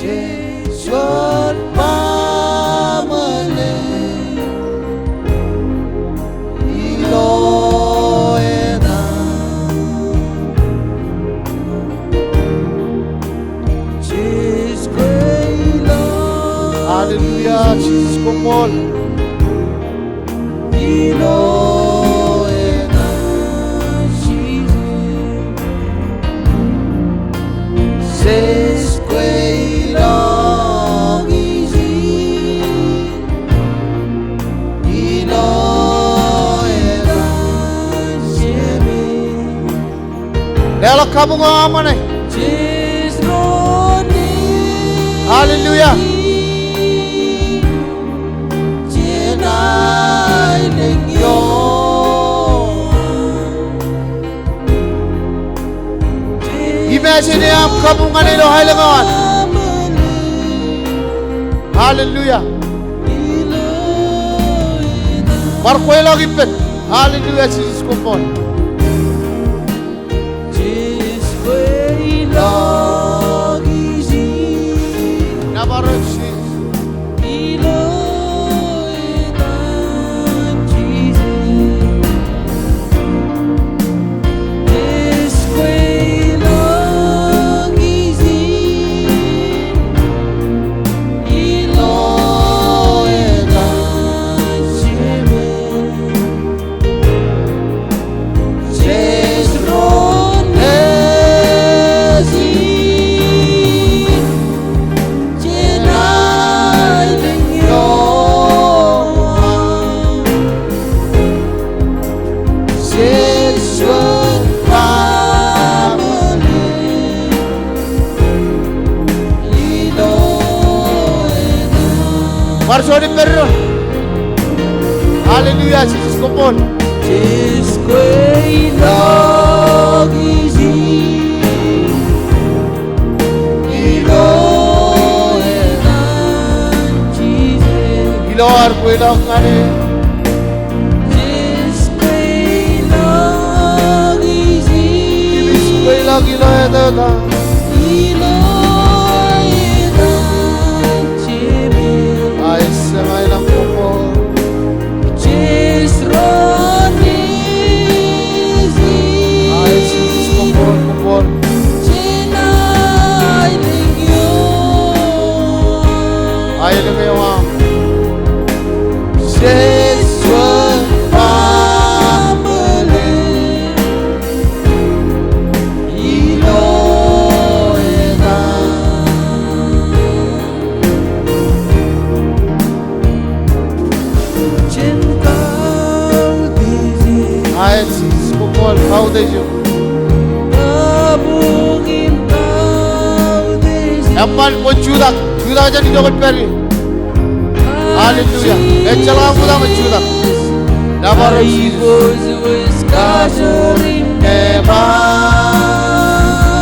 Jesus family Iloena Jesus great love Hallelujah Jesus kumol Iloena Jesus says great love is Iloena Lelo kamu ngaman eh Hallelujah Imagine am kabungan ilo hailangan Hallelujah Markoy lagi pet Hallelujah Jesus kumpon Jesus way lagi Nabarok Jesus Marsodi perro Hallelujah Jesus kumpon Jesus great love is Iloena Jesus Ilor kuilang ngane Jesus great love is Jesus great love Iloena Semai lang kumpol Jesus Ronisi Ay Jesus kumpol Sinay lingyo Ay lingyo ma Jesus family Iloena Ay Jesus kumpol kau dejo Kabungin kau dejo Epan pun judak jadi dokter peri Hallelujah Echala muda menjudak Nabar Jesus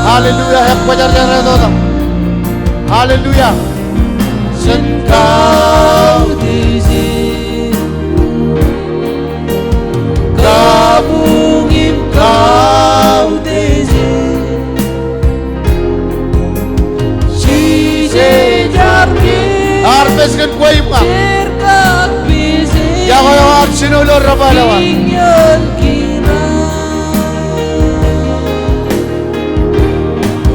Hallelujah Hep pajar jara doda Hallelujah Senkau dejo Kabungin kau desi Sise jarbi Arbes kan kuai pa Cerkat bisi Ya kaya wak sinulor rabalawan Ingyon kira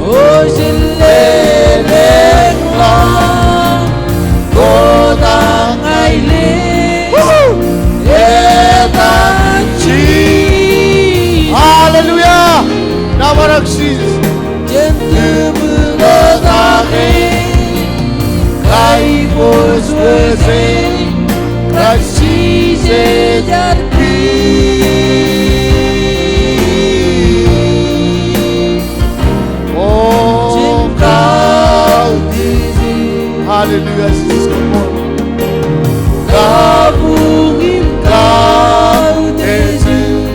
O sileleng lang Kodang ailing Etang Hallelujah Nabarak Jesus Jentu belodahin Kai bos besi Kasih sejati Oh kau dizi Hallelujah Jesus come on Kabungin kau dizi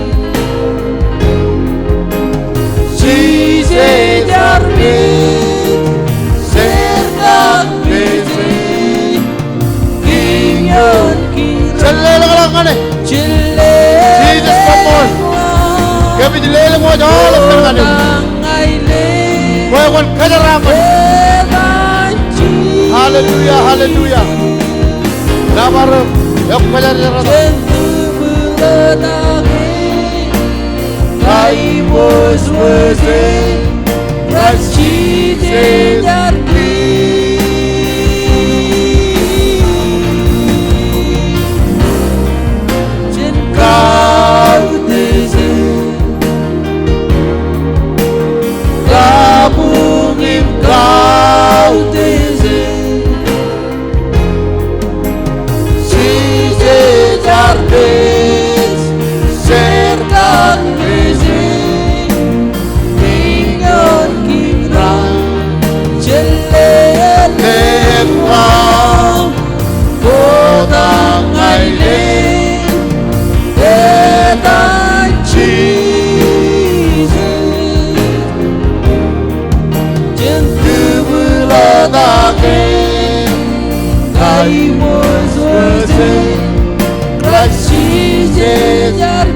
Jesus come on kami dilele mo jalan dengan dia kau akan kajar ramen Hallelujah, hallelujah. Nabaru, yok beler yarada. I was worthy, but she did not Kau dizi, kabungim kau dizi, sisi jardis serkan dizi, tinggal kita jelek kau, kodang ailen. I was worthy, but she did not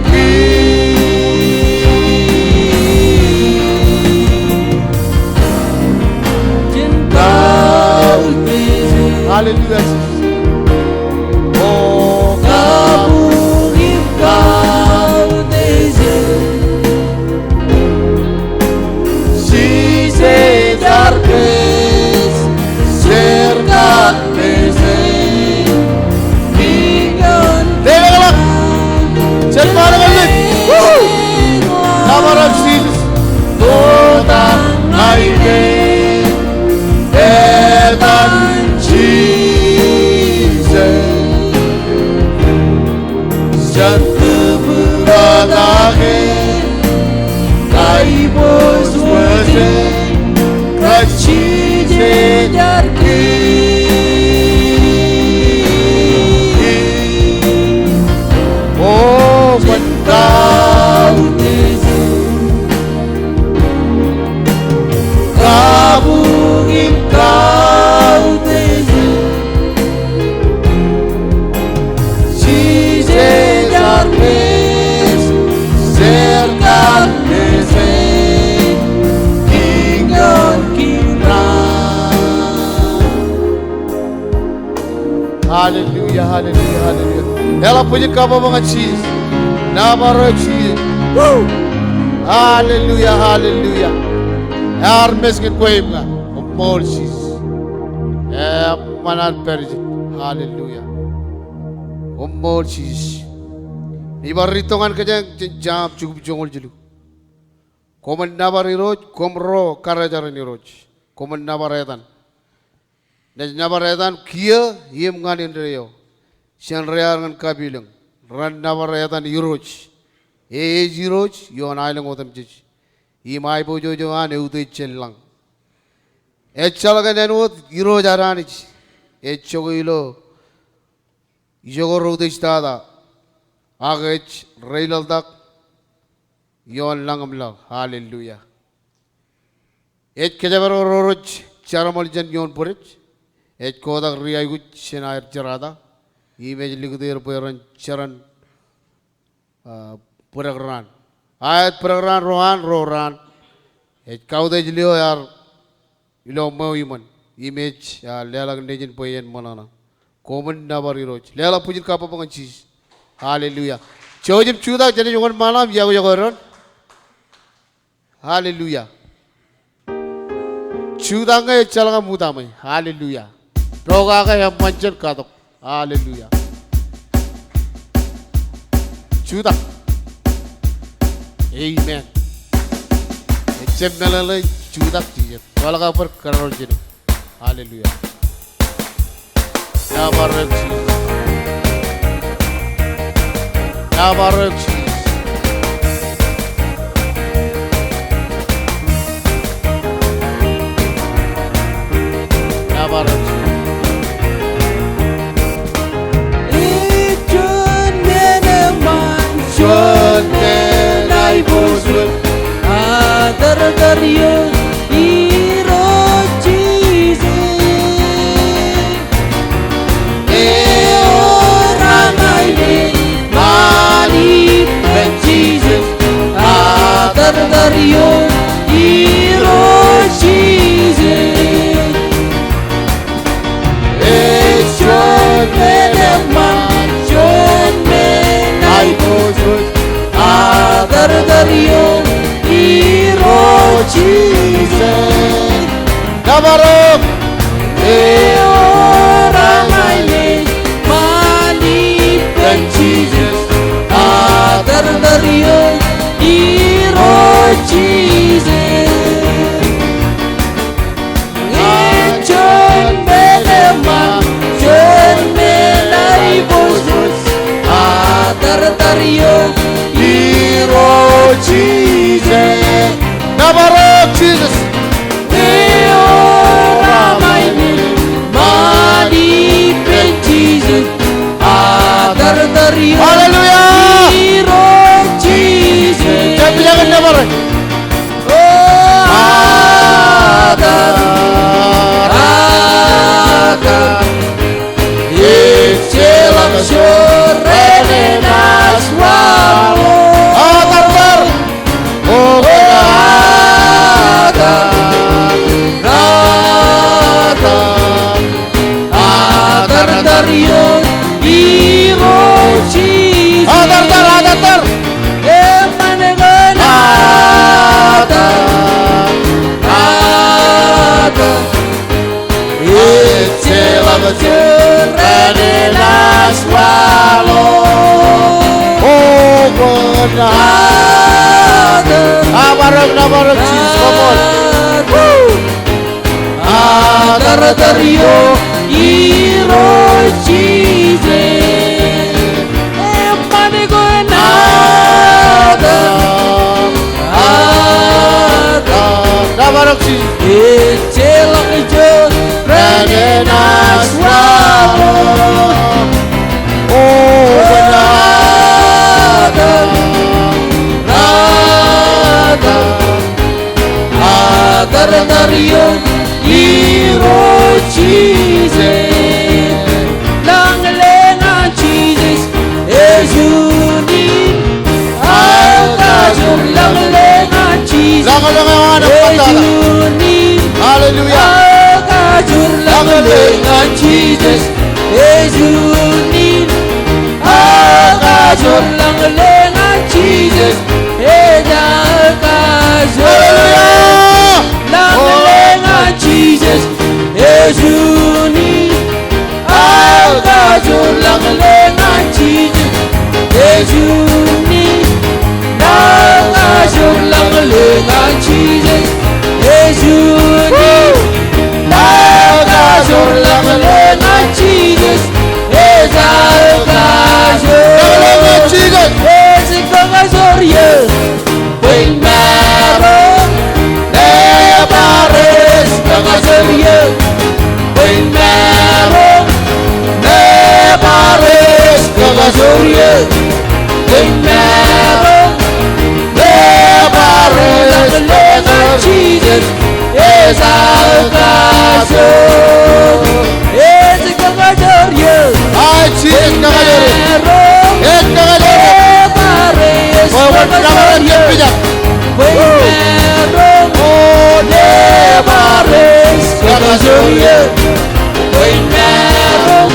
Hallelujah. Oh, kamu kau dizi, she said darkness, serkan dizi, tinggal. Tengok, cepat balik. Nama Jesus, Tuhan air, Tuhan Jesus. Jantu beradahe, I was worthy, but she did not give. Oh, but kau dizi, kabungin kau dizi, she did not miss, serkan dizi, tinggal kita. Hallelujah, hallelujah, hallelujah. Ela puji kapa mga cheese. Nama cheese. Woo! Hallelujah, hallelujah. Hermes ke koi mga more cheese. Manan perji. Hallelujah. More cheese. Ibar ritongan kajang jam cukup jongol julu. Komen nabar iroj, komro karajar iroj. Komen nabar edan. Nes nabar edan kia yem nganin reyo. Sian rear ngan kabilang. Ran nabar edan iroj. Iroj yon ailang otam jij. Imai bojo jo ane utai cellang. Echalaga nenut iroj aranij. Echogo ilo. Ijogo rodai stada. Agach reilaldak. Yon langam lag. Hallelujah. Kejabar roroj charamal jan yon porij. Kodak riaygut senair jarada. Image ligder poeran charan puragran. Ayat puragran rohan. Kauda jilio yar ilo mau iman. Image lelag nejin poyen manana. Komen nabar iroj. Lela pujir kapa pangan cheese. Hallelujah. Chojim chuda jadi jongan malam jago ron. Hallelujah. Chuda ngai chalanga muda mai. Hallelujah. Roga ka ya manjan kadok. Hallelujah. Chuda. Amen. Echem melale chuda kiye. Walaga par karol jinu. Hallelujah. Ya barak cheese. Ya barak cheese. Ya barak cheese. Daryo iroji se orang aile mani Jesus daryo iroji se Adar-dar-yon, hero Jesus. Nabarok. Manipend Jesus. Adar-dar-yon, hero Jesus. John Beleman, John Belay Bosbos. Adar-dar-yon, hero Jesus. Nabarok Jesus. Manipend Jesus. Adar-dar-yon, Hallelujah. hero Jesus. Jangan nabarok. Adar, Adar, Ichilang Shurene Naswalo. Adar. Oh Adar, Adar, Adar-dar-yon, hero Jesus. Adar. Emanengan Adar, Adar, Ichilang Shurene Naswalo. Oh God. Nabarok Jesus. Come on. Adar-dar-yon, hero Jesus. Emanengan Adar, Adar, Nabarok Jesus. Ichilang Shurene Naswalo. Oh Adar, Adar, Adar-dar-yon, hero Jesus. Lang-lengan Jesus, Esunin. Agajur lang-lengan Jesus, Langan ang pantala. Esunin. Hallelujah. Agajur lang-lengan Jesus, Esunin. Agajur lang-lengan Jesus, Agajur Hallelujah. lang-lengan Jesus, Esunin. Agajur lang-lengan Jesus, Esunin. Agajur lang-lengan Jesus, Esunin. Agajur lang-lengan Jesus, Langan Jesus. Esikagajorye, Wing meron, Nebares kagajorye, Wing meron, Nebares kagajorye, Wing meron, Nebares lang-lengan Jesus, Esikagajor, Esikagajorye, Ay Jesus nakajari. meron, Nakajari. Nebares Oh, wala naman kagajorye, yung piyak. Wing meron, Nebares kagajorye, Wing meron,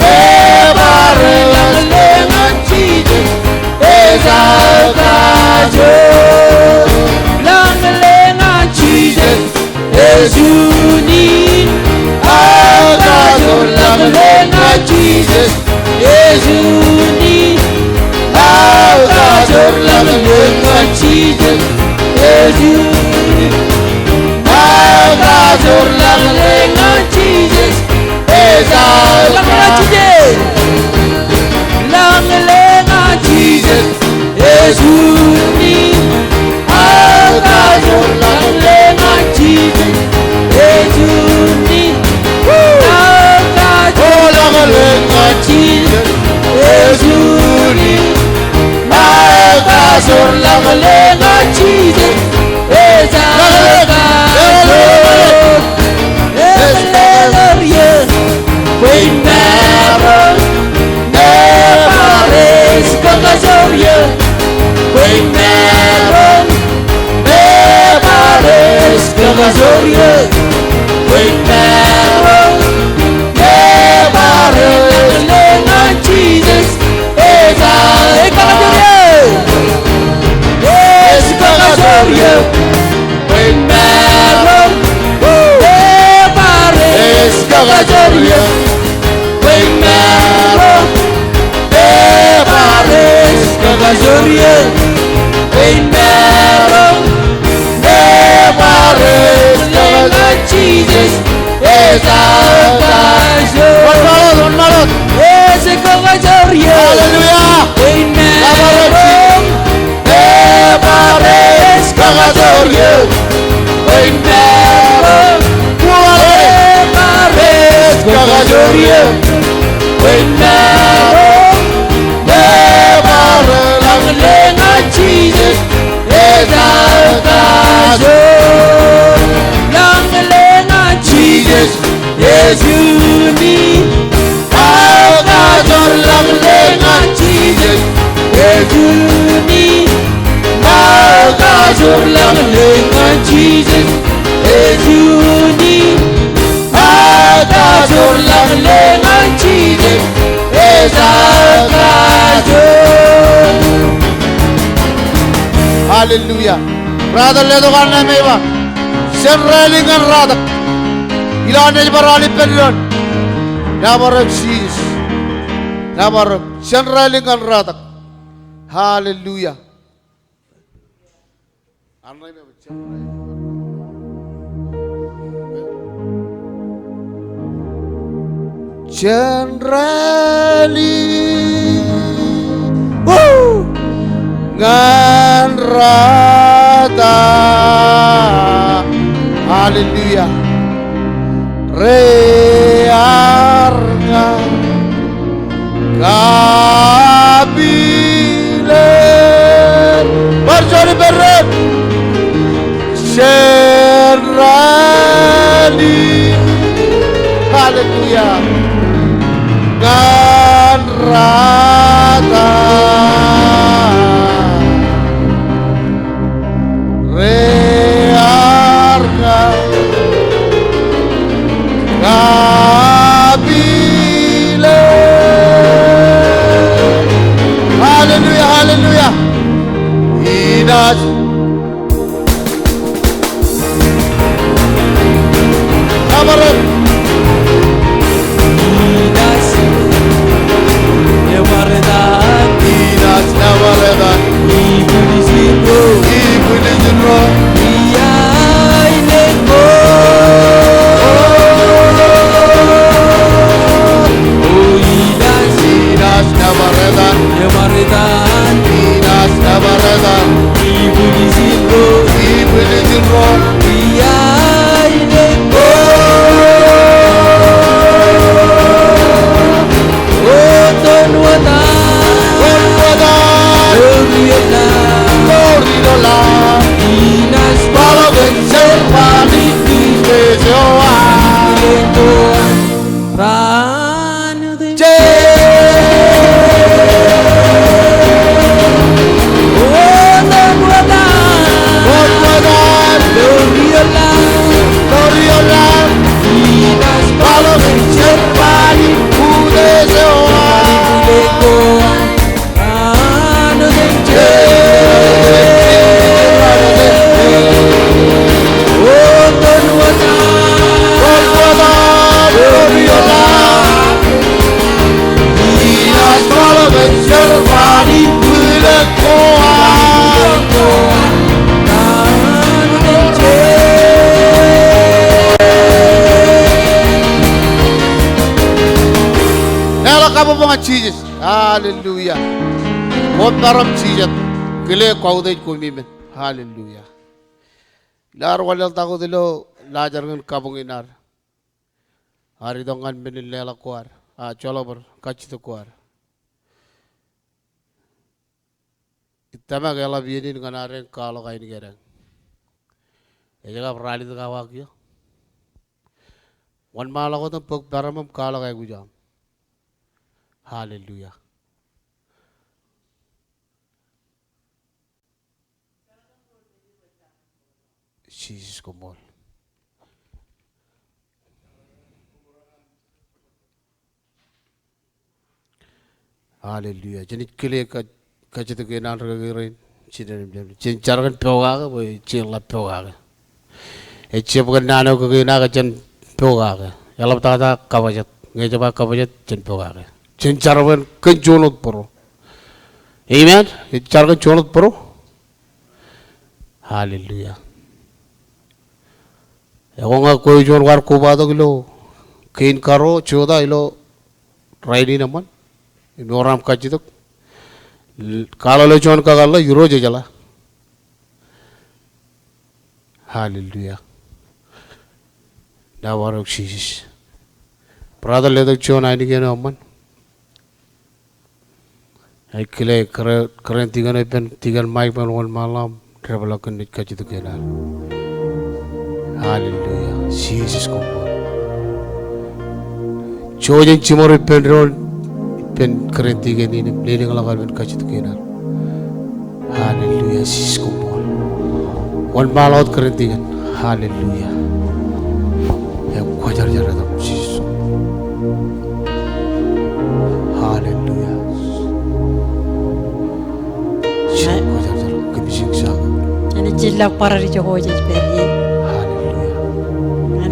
Nebares lang-lengan Jesus, Esikagajor, lang-lengan Jesus, Esunin. Agajor lang-lengan Jesus, Esunin. Agajor lang-lengan Jesus, Esunin. Agajor lang-lengan Jesus, Esunin. Lang-lengan Jesus, Esunin. Agajor lang-lengan Jesus, Esunin. Agajor lang-lengan Jesus, Esunin. Agajor lang-lengan Jesus, Agajor. Ebelerye, Wing meron, Nebares kagajorye, Wing meron, Nebares kagajorye, Wing meron, Nebares lang-lengan Jesus, kagajorye. Wait meron Paris Kagajoria Wait meron Paris Kagajoria Wait meron Paris Kagajoria Jesus is our God. One more. Yes, Kagajoria Hallelujah. Wait meron Paris Kagajoria Wait meron Paris Kagajoria Wait meron Ang lengan Jesus is our God. Ang lengan Jesus is unique. Our God, ang lengan Jesus is unique. Our God, ang lengan Jesus is unique. Our God, ang lengan Jesus is our God. Hallelujah. Brother ledo karna meva. Senraling and rada. Ilan barali period. Never Jesus. Never senraling and rada. Hallelujah. Generally, woo, ngan rada, hallelujah, rearga, kabile, berjori beret, generally, hallelujah. Rada rearga kabile. Hallelujah, hallelujah. Inas Kabaret Inas Navaredan Ibulizimro Inas Navaredan Inas Navaredan Ibulizimro Jesus, hallelujah. What daram Jesus, kile kauday kumimen, hallelujah. Lar walal tako dilo lajargan kabunginar. Hari dongan benillela kuar, cholobar kachito kuar. Itama gala bienin ganaren kalo kain gerang. Ejaga rally to kawakyo. One malago to pok daramam kalo kay gujam. Hallelujah. Jesus kumol. Hallelujah. Janit kile ka kachito ke nan ragarin. Cincar kan pewaga boy cila pewaga. Ece bukan nano ke kena ke cen pewaga. Yalam tata kawajat ngecoba kawajat cen pewaga. Cincar kan kenconot pro. Amen. Cincar kenconot pro. Hallelujah. Ako nga koi jon war kubado kilo kain karo choda ilo raini naman inoram kajitok kala lo jon kagalla yuro jala. Hallelujah. Da warok Jesus. Brother ledok jon aini kena aman. Ay kile keren tigan mic pen one malam travel akan kajitok kena. Hallelujah. Jesus kumpul. Jojen cimor pen kerenti gini ni leading lagal pen kacit kena. Hallelujah. Jesus kumpul. One malot kerenti kan. Hallelujah. Yang kuajar jara tam Jesus. Hallelujah. Jesus kuajar jara kebisik saga. Ini jilla parari Jojo jesperi.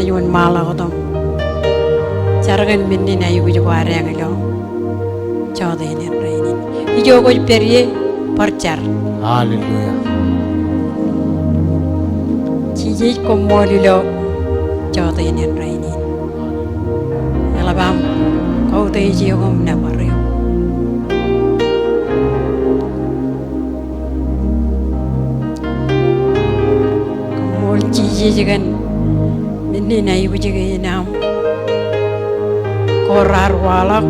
Yon mala kodom charagan minni na yugo jo are angalo chode ne raini ijo go periye parchar. Hallelujah. Chije ko molilo chode ne raini alabam ko te ji ko na paryo ko mol chije jigan ni na ibu juga inam korar walak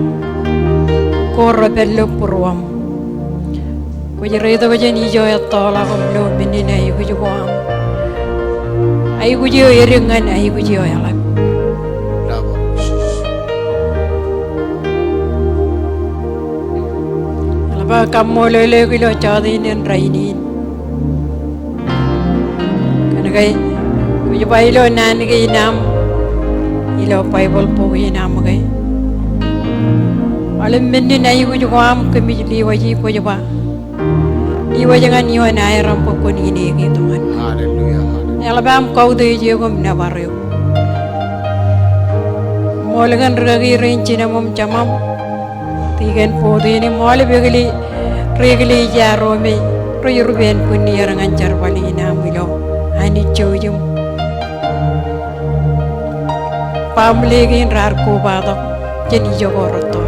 korra bello purwam ko jere to jeni joya tola ko lo minni na ibu juga am ay bu jo yeringan ay bu jo yalam alaba kamolele kilo chadinin rainin kanagai Kuya ilo nani kay nam ilo Bible po kay nam kay alam minni na iku juga am kami liwaji ko ba liwaji nga niyo na ayram po ko ni gitu man. Hallelujah. Alabam kau de je ko na baryo molangan ragi renci na mom chamam tigan po de ni mol begli regli jaro me royurben kunni yarangan charbali na milo Anij Joij pamlegin rar ko badok jeni jogoroto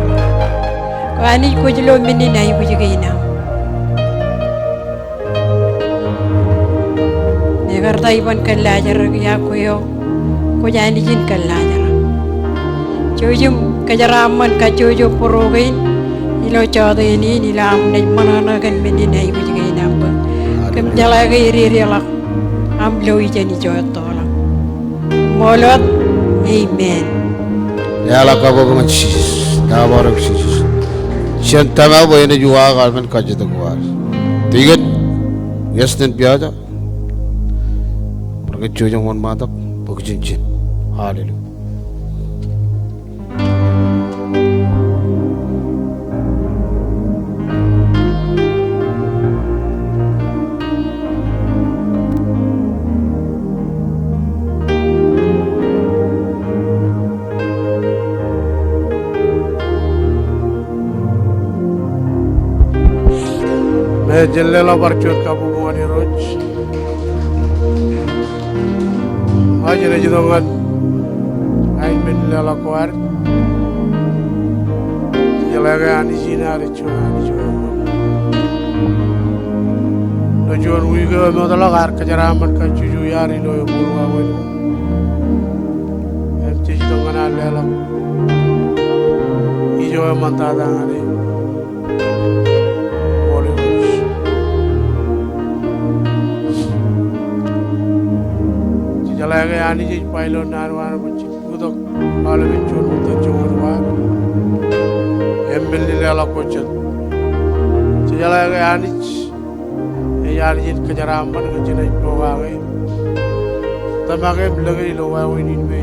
ko Anij ko jilo minni nay bu jigina ne garta iban kallajar ya ko yo ko jani jin kallajar Joijum kajaraman ka Jojo porogain ilo chode ni nilam ne manana kan minni nay bu jigina ba kam jala ga iri la am lowi jeni jotola molot. Amen. Ya la kabo dengan Jesus. Ya barak Jesus. Cinta mau ini juga kalmen kaji tu kuar. Tiga, yasin piada. Pergi cuci mon matak, pergi cincin. Hallelujah. Jellela barchot kabu muani roj aja ne jidongan ay min lela kwar jelaga ani jinare chuna no jon wiga no dala gar kajaraman ka chuju yari lo yo burwa wenu em jidongan lela ijo mantada ngare Jalaga Anij Joij pailo narwar buci kudok ala bincur muta jomwa embel lela kocet jalaga Anij Joij kejaramban kejena pogage tamage blage lo wa winin be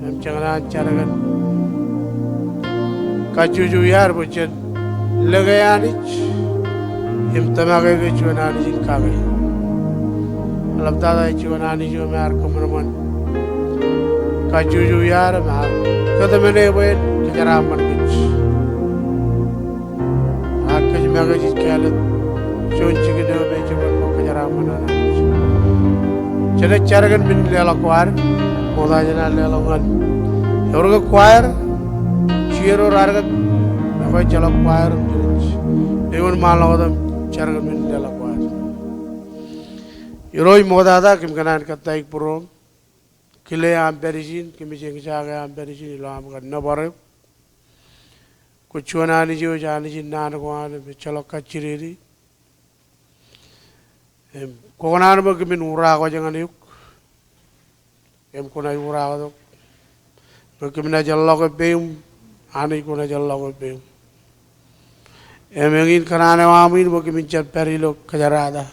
em changana charagan kajuju yar bucet Lagay Anij, imtamagay ko chuan Anij in kagay. Alabdada chuan Anij jo mar kumraman. Kajuju yar mar. Kadamene wen kajaraman kuch. Akaj magaj kalat. Chuan chigino me chuan mo kajaraman Anij. Chale charagan min lela kwar. Moda jana lela ngan. Yorga kwar. Chiro rarga. Nabai chala kwar. Even malawadam charagan min lela kwar. Yoroi modada kim kanan kataik purom. Kile am perijin, kimi jengjaga am perijin ilam kan nabare. Kuchuan Anij Joij Anij nan kuan chalo kachiriri. Kokonan mo kimi ura ko jangan yuk. Kunai ura ko. Kimi na jalla ko beum, Anij ko na jalla ko beum. Engin kanane wamin mo kimi chat perilo kajarada.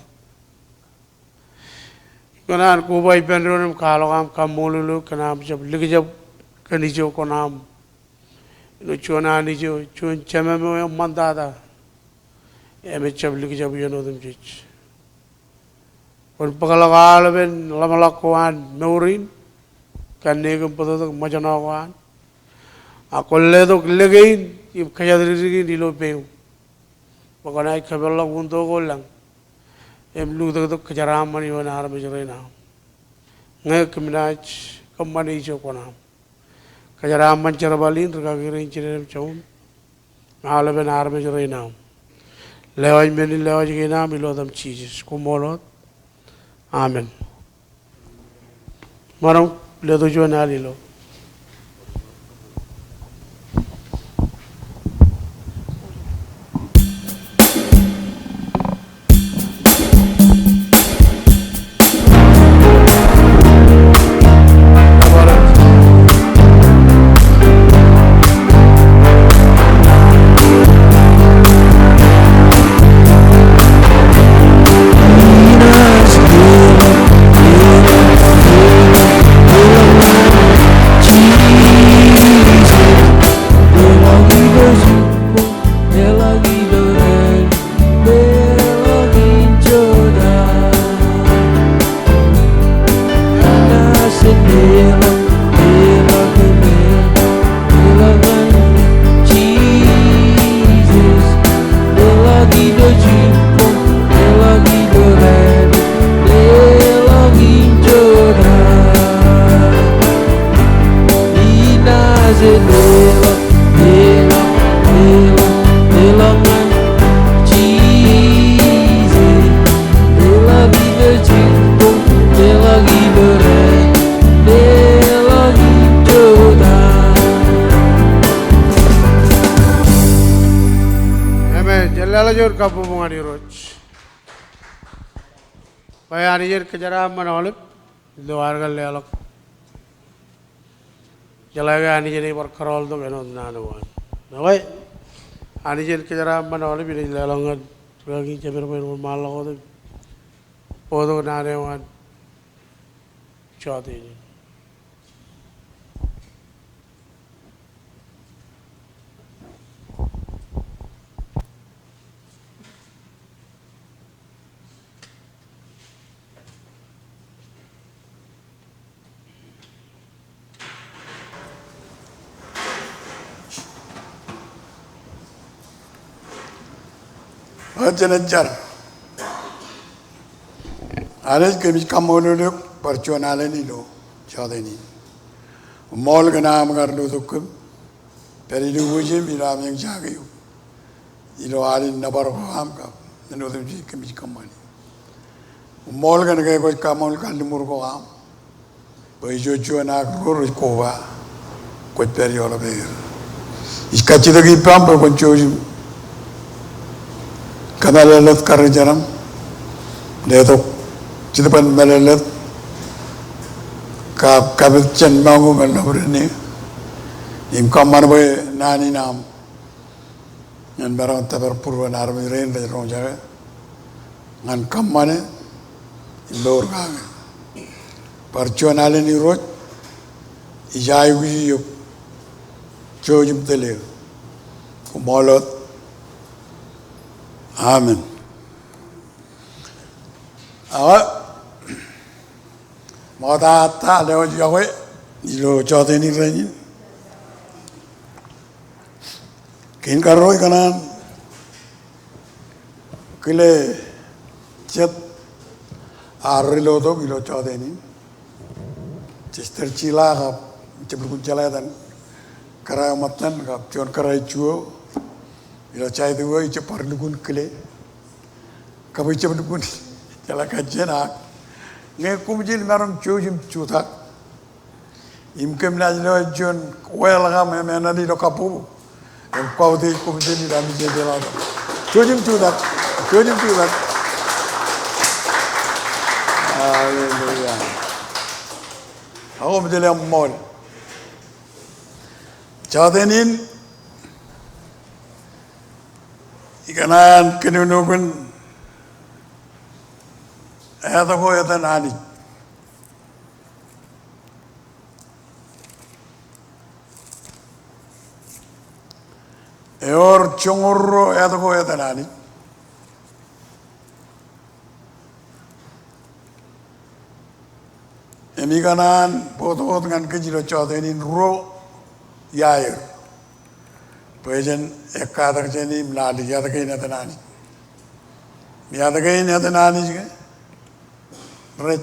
Kanan kubai penron kalogam kamolulu kanam jab ligjab kanijo konam no chona nijo chon chamame mandada eme jab ligjab yenodum jich kon pagalagal ben lamalakwan nourin kanegum podok majanawwan akolledok legein im kayadrigi dilo peu paganai khabella gundo golang em ludok kajaram mani wana har mejrena ngai kminaj kamani jo konam kajaram man charabalin raga girin chirem chaun ala ben har mejrena lewaj meni lewaj gina milodam cheeses kumolot amen maram ledo jo nalilo kapu mangani roch. Bayani jer kejaram manolip luar gal lelok. Jalaga ani jer ibar karol do benod nanuan. Nawai ani jer kejaram manolip ini lelongan. Lagi jember benod malak do podo nanuan. Chadi. Jenajar. Anij kami kamoluluk percuanan ini lo, jadeni. Mall kena mengardu tukum, peridu wujud miram yang jagayu. Ilo alin nabar ham kap, nenotum ji kami kamani. Mall kena kaya kau kamol kan limur ko ham, percuanan nak rurus kowa, kau periola ber. Iskaci tu kipam percuanan. Kamalalat karajaram, leto cidapan malalat kabel chen bangu melabrini, imkamar boy nani nam, yang barang tabar purwa narmi rain dari ronjaga, ngan kamane lor kage, percuan alin irot, ijai uji yuk, jojim telir, kumalot Amen. Awa mau ta leo Joij ilo cho thế ni rồi nhỉ. Kín cả rồi kanan kile chat arilo to ilo cho thế ni. Sister Cila kap cepet jalan dan karai matan kap John karai chuo ilo cai dua ice parlukun kile kap ice parlukun jalan kajian ak nge kumjil marang chuo jim chutak imkem na ilo John well kam emena di kapu em kau di kumjil di dalam jalan chuo jim chutak haleluya. Aku menjadi mall. Jadenin ikanan kenunukun ayat aku ayat Anij. Eor cungurro ayat aku ayat Anij. Emikanan foto dengan kejilo Jadenin ro yair. Pejen ekadar jeni mlali yada kain atanani. Yada kain atanani juga. Red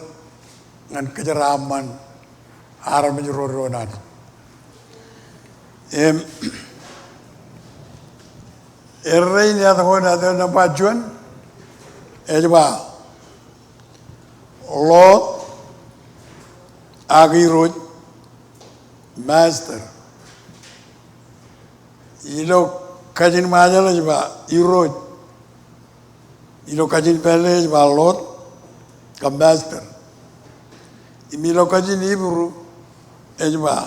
ngan kejeraman aram jero nani. Errein yada kain atanani bajuan. Ejba Lord agi roj master. Ilo kajin majal aja iroj. Ilo kajin pele aja Lord ka master. Imilo kajin ibru aja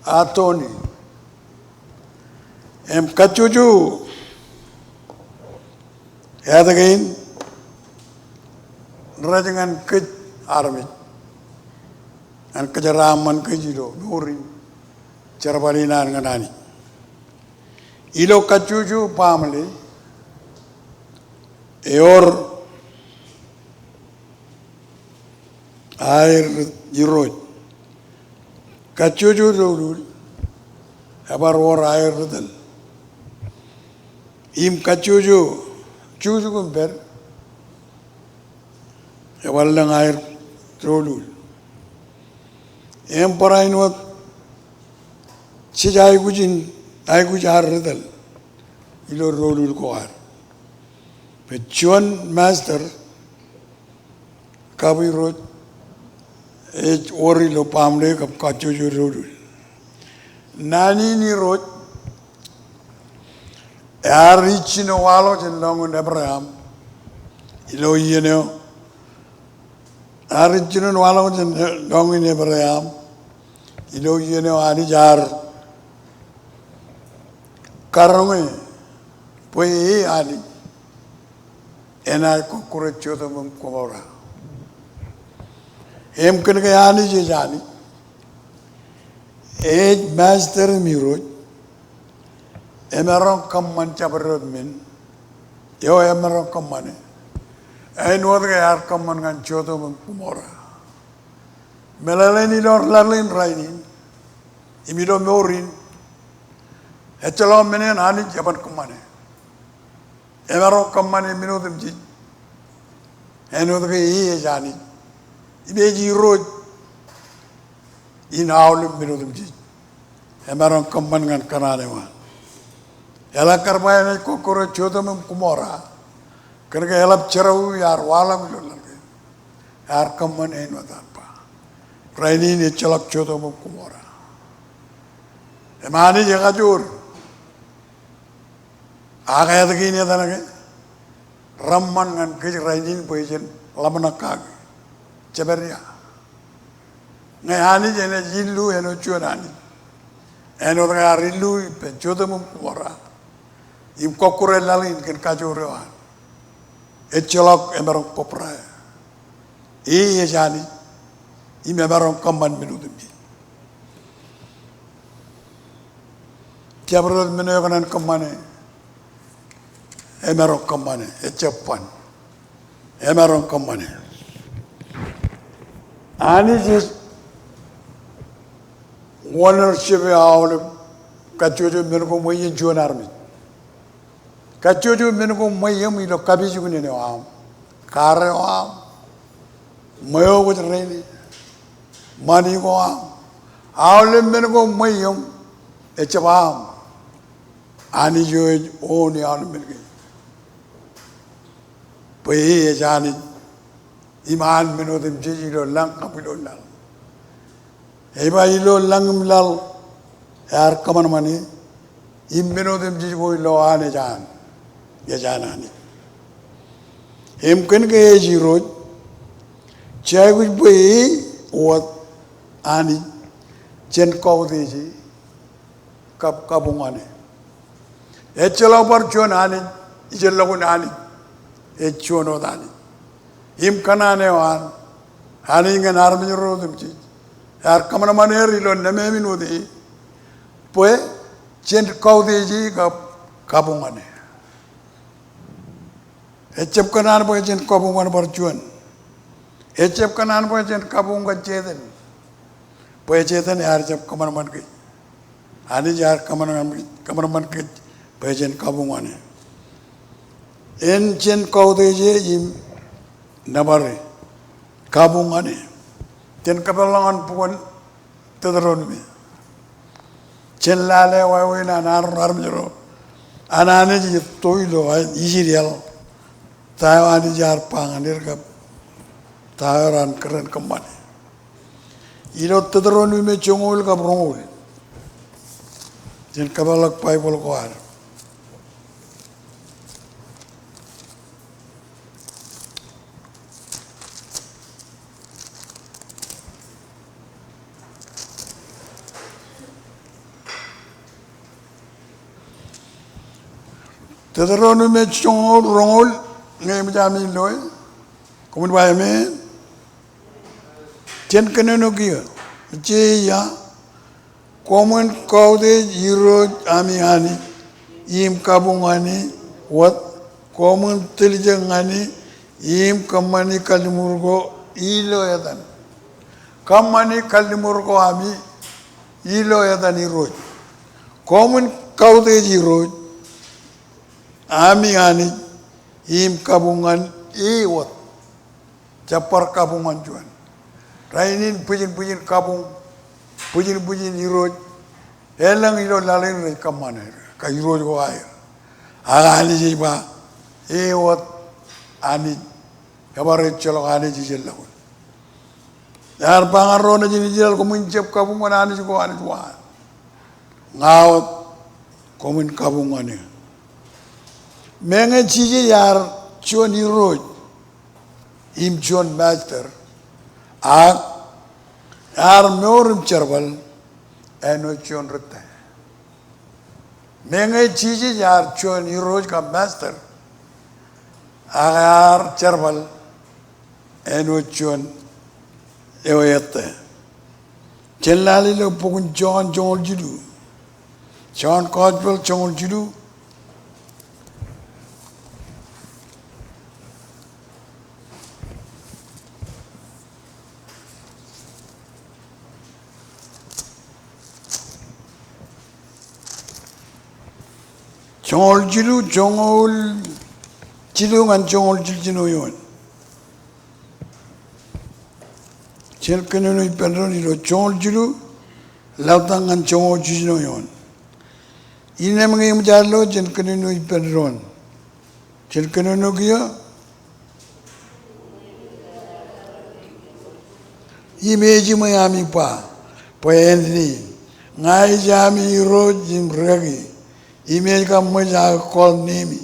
Atoni. Em kacuju. Ya tagain rajangan ke army. An kejeraman kejilo nuri cerbalina nganani. Ilo kacuju pamli eor air jiroj kacuju dulu abar war air dal im kacuju cuju kumper ewalang air dulu Emperor inwat sejai gujar redal ilo rolul koar. Pejuan master kabi roj ori lo pamle kap kacuju rolul. Nani ni roj arichino walo jenlongun Abraham ilo yeneo arichino walo jenlongun Abraham ilo yeneo Anij Joij karunge poi ani ena kokure choto mum komora em kan ke Anij Joij master miroj emerong kamman chabarod min yo emerong kammane ai nuot ke yar kamman ngan choto mum komora melaleni lor lalin rainin imido morin Echelon menen Anij jaban kumane. Emaro kumane minodem ji. Enod ke iye jani. Ibeji roj. Inaulim minodem ji. Emaro kuman ngan kanane wan. Ela karbaya ne kokoro chodom kumora. Karena elap cerau yar walam lagi. Yar kuman enwadan pa. Raini ne celak chodom kumora. Emani jaga jur. Agak ada gini ada lagi, ramman kan kejirain poijen lamana kag, ceberia. Ngai Anij jene jilu eno cuan Anij, eno dengan rilu penjodoh mumpuara, im kokure lalin kan kajurewan, ecelok emerong kopra, iya jani, im emerong kamban menudemi. Tiap menurut kanan kemana? emerong kamane echapan emerong kamane Anij is ownership awal kacuju menko moyin juan army kacuju menko moyem ilo kabiju ne am kare am moyo ko reni mani ko am awal menko moyem echapam Anij Joij oni awal menko Pei jani iman menodim jiji lo lang kapilo lang. Eba ilo lang milal yar kaman mani im menodim jiji ko ilo ane jan ya janani. Im ken ke jiro chay kuch pei wat ani chen kau deji kap kabungane. Echelo par chon ani ijelo kun ani echono dani. Im kanane wan ani ngan armi rodum chi yar kamana maneri lo neme minudi poe chen kaudeji kabungane echep kanan poe chen kabungan barchuan echep kanan poe chen kabungan cheden poe cheden yar jab kamana man ki ani yar kamana man ki poe chen kabungane en chen kaudeji im nabare kabungane chen kapalangan pun tedron me chen lale wai na nar mjoro anane ji toilo ijirial taiwan jar panganir kap tairan keren kemane iro tedron me chongol kap rongol chen kapalak pai bol koar Tedronu me chongol rongol ngai mjami loy kumun bae me chen keneno kia che ya common kaude yiro ami ani im kabungani wat common teljangani im kamani kalmurgo ilo yadan kamani kalmurgo ami ilo yadan iro common kaude yiro Ami ani im kabungan iwat capar kabungan juan rainin pujin kabung pujin iroj elang ilo lalin re kamane ka iroj ko air ani jiba iwat ani kabare chalo ani jijel lagun yar pangaro na jijel ko muncep kabungan ani ko ani juan ngawat komun kabungan Menge chiji yar chuan iroj im chuan master yar meorim charbal eno chuan rutta menge chiji yar chuan iroj ka master yar charbal eno chuan eoyette chellali lo pukun John jidu John Coswell jidu Jongol jilu ngan jongol jinu yon. Chel kenenu ipenron ilo jongol jilu lautang ngan jongol jinu yon. Ine mengi mjalo chel kenenu ipenron. Chel kenenu kia imeji mayami pa poenli ngai jami ro jim ragi Email ka moja call name.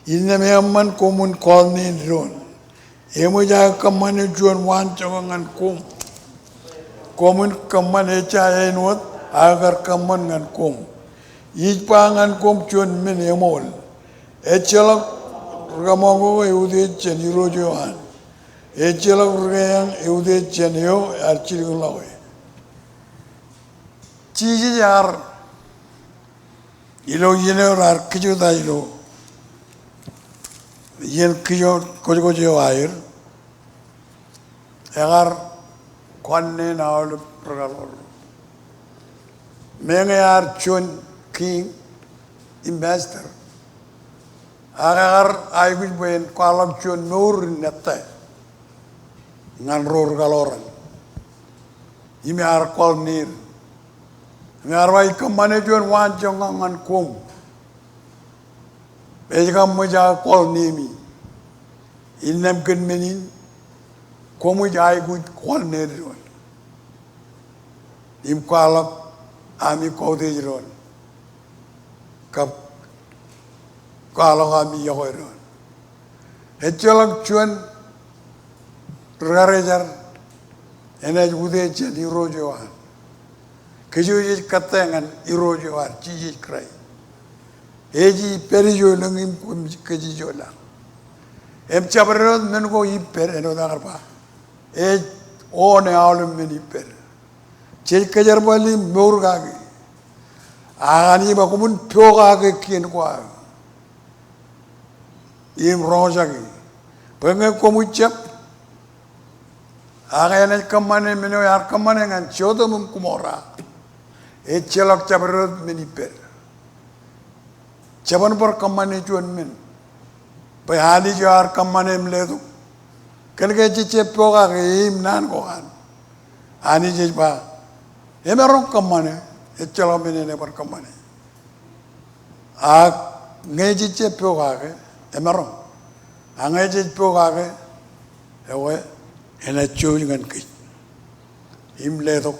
Inna me amman common call name drone. Emoja kamane juan wan changan kum. Common kaman echa enwat agar kaman ngan kum. Ijpa ngan kum juan men emol. Echalak ramago eude chen irojoan. Echalak rgayang eude chen yo archilulawe. Chiji yar ilo yene rar kijuda ilo yen kiyo kojo air agar kwanne na ol progalor mengar chun king investor agar ay gus ben kwalam chun nur nette ngan ror galoran imi ar kwal nir ngar wai kamane chun wan chong ngan kum Ejika muja kwal nimiinem ken menin komu jai gut kwal neron im kwalak ami kode ron kap kwalak ami yoron echolak chuan rarejar enej ude jadi rojoan kejuji katengan irojoan ciji krai Eji perijo langim keji jola. Em cabarot menko iper eno darba. One aulum meni per. Cel kejar bali murga ge. Agani bakumun pyoga ge kien kwa. Im roja ge. Pengen komucap. Agane kamane meno yar kamane ngan chodo mum kumora. Celak cabarot meni per. Caban por kamane chuan men pahali jar kamane mledu kan ke chiche poga ge im nan ko an ani je ba emerong kamane echalo men ne por kamane a nge chiche poga ge emerong ange chiche poga ge ewe ena chu ngan ki im ledu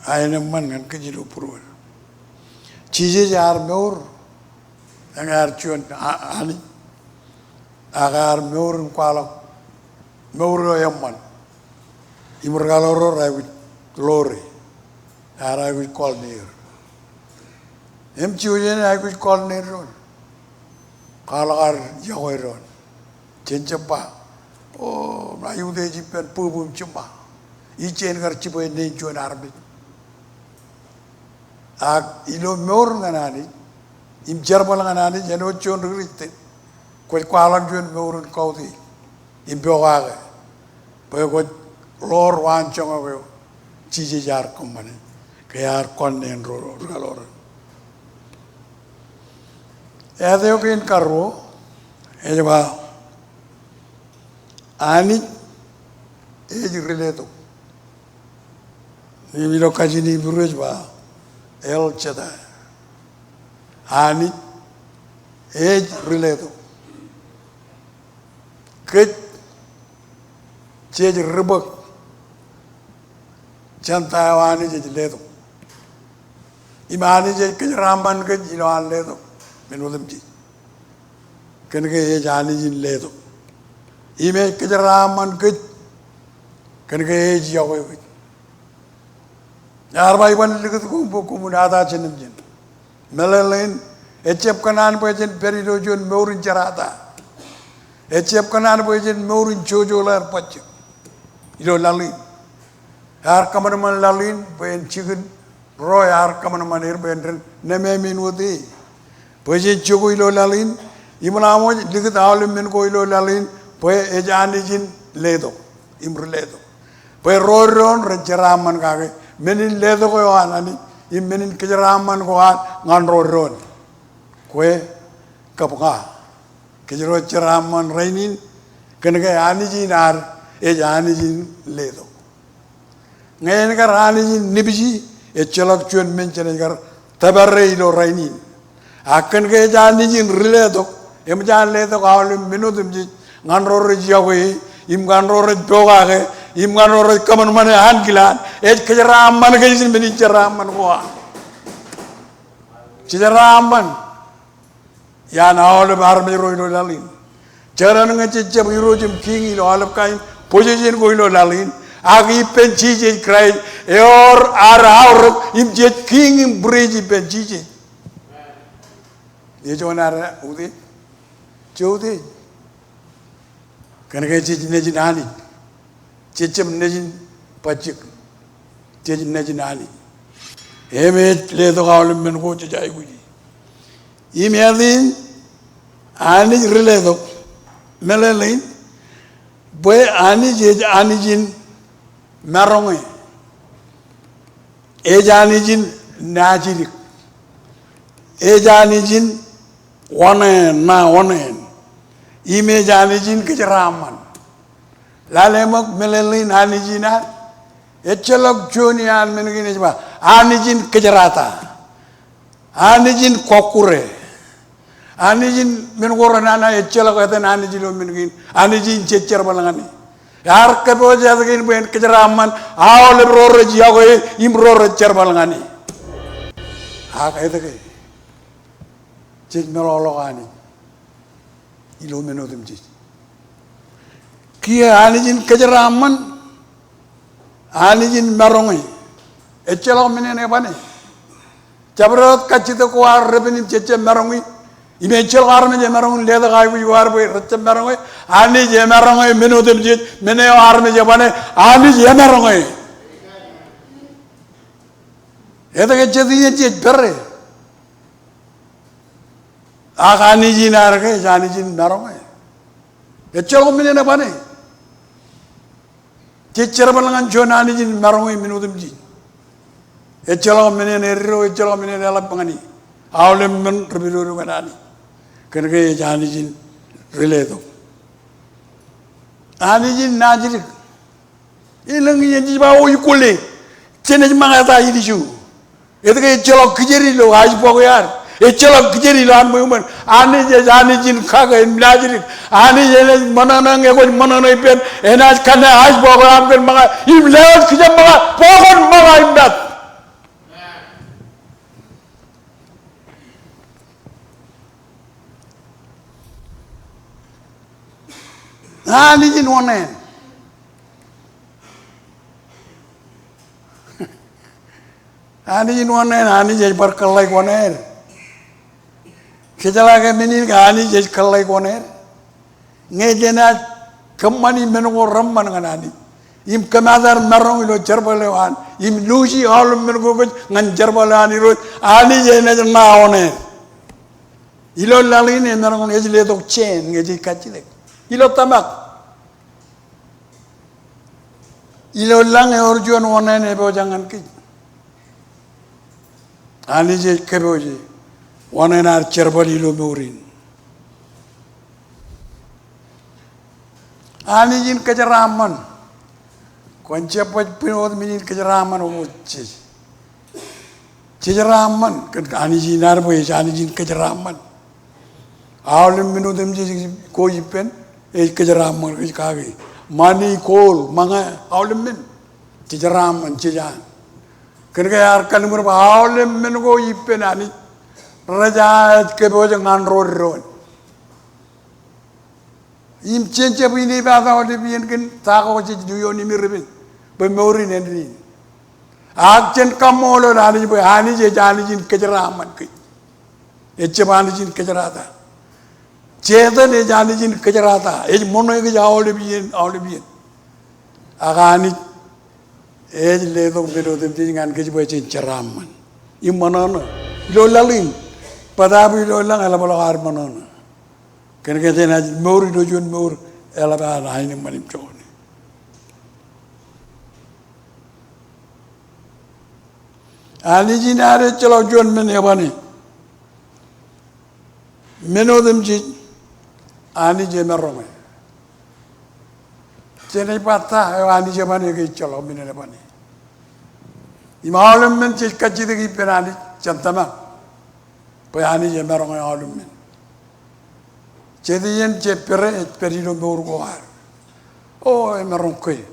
aine man ngan ki jilu purul chije jar meur Agar cuan ani, agar meur kuala meur yang man, imurgaloro rawi lori, rawi kol nir. Cuan rawi kol nir ron, kalagar jauh ron, cencapa, oh rayu deh jipen pubum cuma, ijen kar cipai nih cuan arbi. Ilo meur nganani. Im Jerman nganani jeno chon rite ko kwalan jon meurun kawdi im bogaga ko lor wan chonga we chije jar komane kayar konnen ro galor edeo kin karro ejba ani ej rileto ni milo kajini burujba el chada Ani age related. Kit change ribak chanta wani je ledo. Imani je ke ramban ke jilan ledo. Menudem ji. Ken ke age ani jin ledo. Ime ke ramban ke ken ke age yawe. Yar bai ban ligat ko munada chenem jin. Melalain, ecep kanan pojen peridojon meurin cerata, ecep kanan pojen meurin jojolar pacek, ilo lalin, har kamar man lalin, pojen chicken, roy har kamar man pojen neme minuti, pojen jogo ilo lalin, imlamo ligat alim men ko ilo lalin, pojen ejanijin ledo, imr ledo, pojen roy ron renceraman kage, menin ledo ko anani. Imenin kejeraman koan nganro ron, kue kapga, kejero ceraman rainin, kena anijin ar, anijin ledo. Ngayon kar anijin nibiji, celak cuan mencene kar tabarre ilo rainin. Akan ke anijin riledo, jan ledo kaulim minutum ji nganro rejiawe, im nganro rejoga ke. Imgan orang kaman mana hangilan, kejeraman kejin meni ceraman kuah, ceraman, ya naal bar mero ilo lalin, ceran ngecece biru jem king ilo alap kain, posisi ko ilo lalin, agi penci je krai, ar im je king im bridge penci je, ye joan ara ude, jaude, kan kejin nejin ani. Cecem nejin pacik, cecem nejin ani. Emet ledo kaulim men ko cecai guji. Imi adin ani riledo melelain boy anijin meronge anijin najirik anijin onen ime anijin kejeraman lalemak melelain anijina echelok jonian menegini coba anijin kejerata anijin kokure anijin mengoranana echelok eten anijin lo menegin anijin cecer balangani yar kebo jadagin ben kejeraman awal rore jiago imrore cer balangani hak etake cek melolokani ilo menodim cek kia anijin kejeraman anijin merongi echelok menene bane jabrot kacito kuar rebenim cece merongi ime echelok arme je merongi leda kai bu war bu recce merongi anije merongi menodem je mene arme je bane anije merongi eta ke cediye je berre aga anijin arke anijin merongi echelok menene bane cecer balangan jona anijin merongi menodem je echelok menene ro echelok menene alap pangani awlem men rebiru kanani kenake anijin riledo anijin najirik ilang yeji ba o yukule cene mangata yidiju etake echelok kijeri lo aj bogoyar echelok kijeri lo an moyuman anijin kaga najirik anije manana ngego manana ipen enaj kana aj bogoyam ken manga imleot kijam manga pogon manga imbat anijin onen anijin onen anije berkelai onen kejalage menin anije kelai onen ngejena kemani menunggu ramman nganani im kemadar merong ilo jerbalewan im lusi alum menunggu ngan jerbalewan ilo anije na onen ilo lalini merong ejle dok chen ngeji kachile ilo tamak ilo lang orjuan onen ebo jangan ki anije keboji onen ar cerbal ilo murin anijin kejeraman konce pinod minin kejeraman oce kejeraman anijin arbo anijin kejeraman awlem minodem je ko yipen kejeraman kage mani kol manga awlem min kejeraman cejan kenake yar kalmur awlem min go yipen ani raja ke boje ngan ron im cence bini ba ta ode bien ken ta ko ci duyo ni mi rebe be mori nen ri ak cen kamolo ani be ani je jani jin kejeraman ke ecce bani jin kejerata cedan e jani jin kejerata e mono ke jawle bien agani e le do bedo dem jingan ke boy cin ceraman im manana lo lalin padabi lo lang ala bolo har manana ken ke tena mori do jon mor ela ba naini manim choni ali jinare chalo jon men yabani menodem ji ani je merome cene pata ani je bani ke chalo menene bani imalum men che kachi de ki penani chantama pe ani je merome alum men cediyen ce perilo borgoar o emeron koy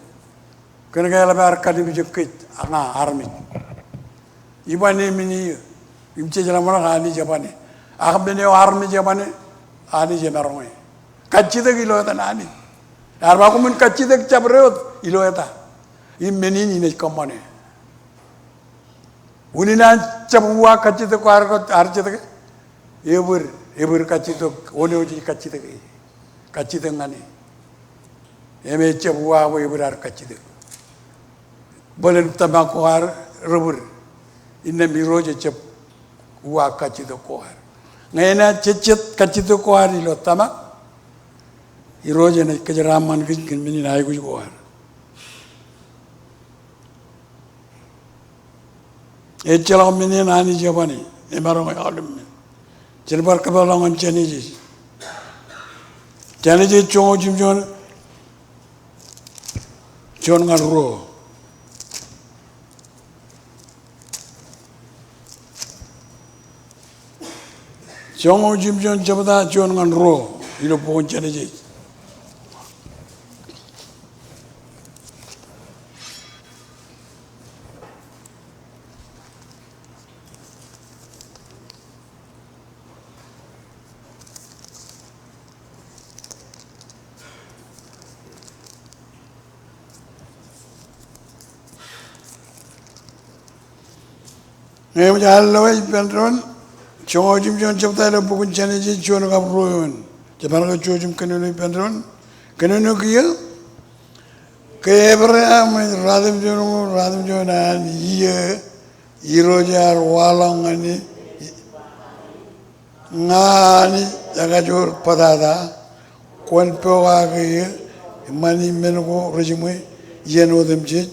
kene gala bar kadi bi jekit ana armi ibane mini imce jala mona ani jabane akbene armi jabane ani je meron kacci de kilo ta nani arba ko mun kacci de chabrot ilo eta imeni ni ne komane unina chabuwa kacci de ko arje de ebur kacito ole oji kacito ngani eme cebuwa wo ebur ar kacito bolen tabako ar rubur inna mi roje cep wa kacito ko ar ngena cecet kacito ko ar ilo tama ఈ రోజు కజరామానికి కింది నాయకు పోవారు ఎచ్చల mini Nani జబని ఎమరో ఆడం జల్బర్ కబలం చెనిజి చెనిజి చోజిం జోన్ ngaro Jong Jim John Jabada John and Ro, you know, Bon Genesis. Name Jalaway Pendron. Jim John Chapter of Bukun Genesis, John of Ruin, Japan Jojim Canunu Pendron, Canunu Gill, Abraham, Radham John, and Yerojar, Walang, and Nani, Yagajur Padada, Quanpoa, Mani Menugo, Regime, Yeno them Jit,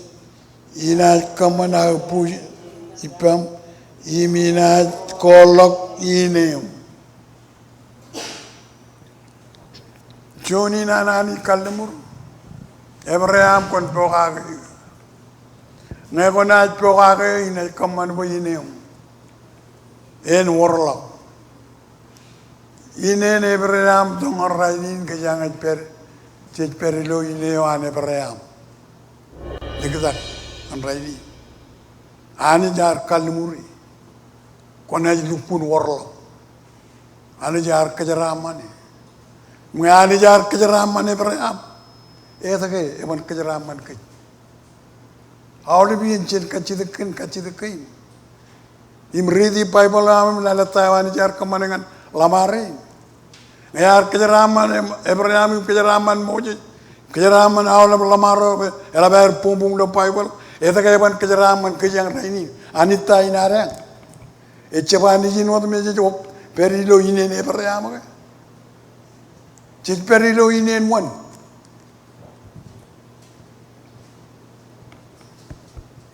Ina Kamana Push, Ipam, Imina Kolok. Inem Joni nanani kalmur Abraham kon pokage Negona pokage ina kaman bo inem en worla inen Abraham dong rainin ke jangan perilo ineo an Abraham dikizak an raini ani dar kalmuri Konaj lupun worlo, anijar kejeramane, anijar kejeramane beram, ke, eman kejeraman ke. Awal biar jen kacidekin, imridi Bible am lalata anijar kemanengan lamare, anijar kejeraman Abraham kejeraman moje, kejeraman awal lamaro, elabar pumbung do Bible, ke eman kejeraman kejang ini, anita inarang. Echabani jinot meje jok perilo inen Abraham ke jit perilo inen one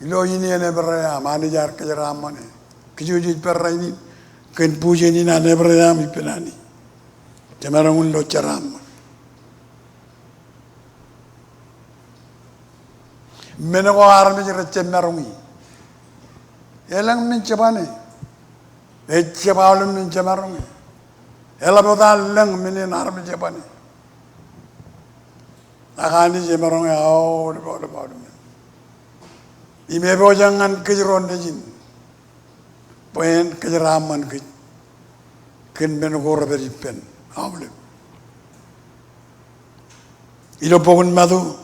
ilo inen Abraham anijar kejeramane kijujit perraini ken puje ni na Abraham ipenani temarang lo charam menago arme jere chemarungi elang men chabane Echabawlum min chamarungi. Elaboda lang minin armi jabani. Akani chamarungi au de bodum. Imebo jangan kejeron dejin. Poen kejeraman ke. Ken menogor beripen. Awle. Ilo pokon madu.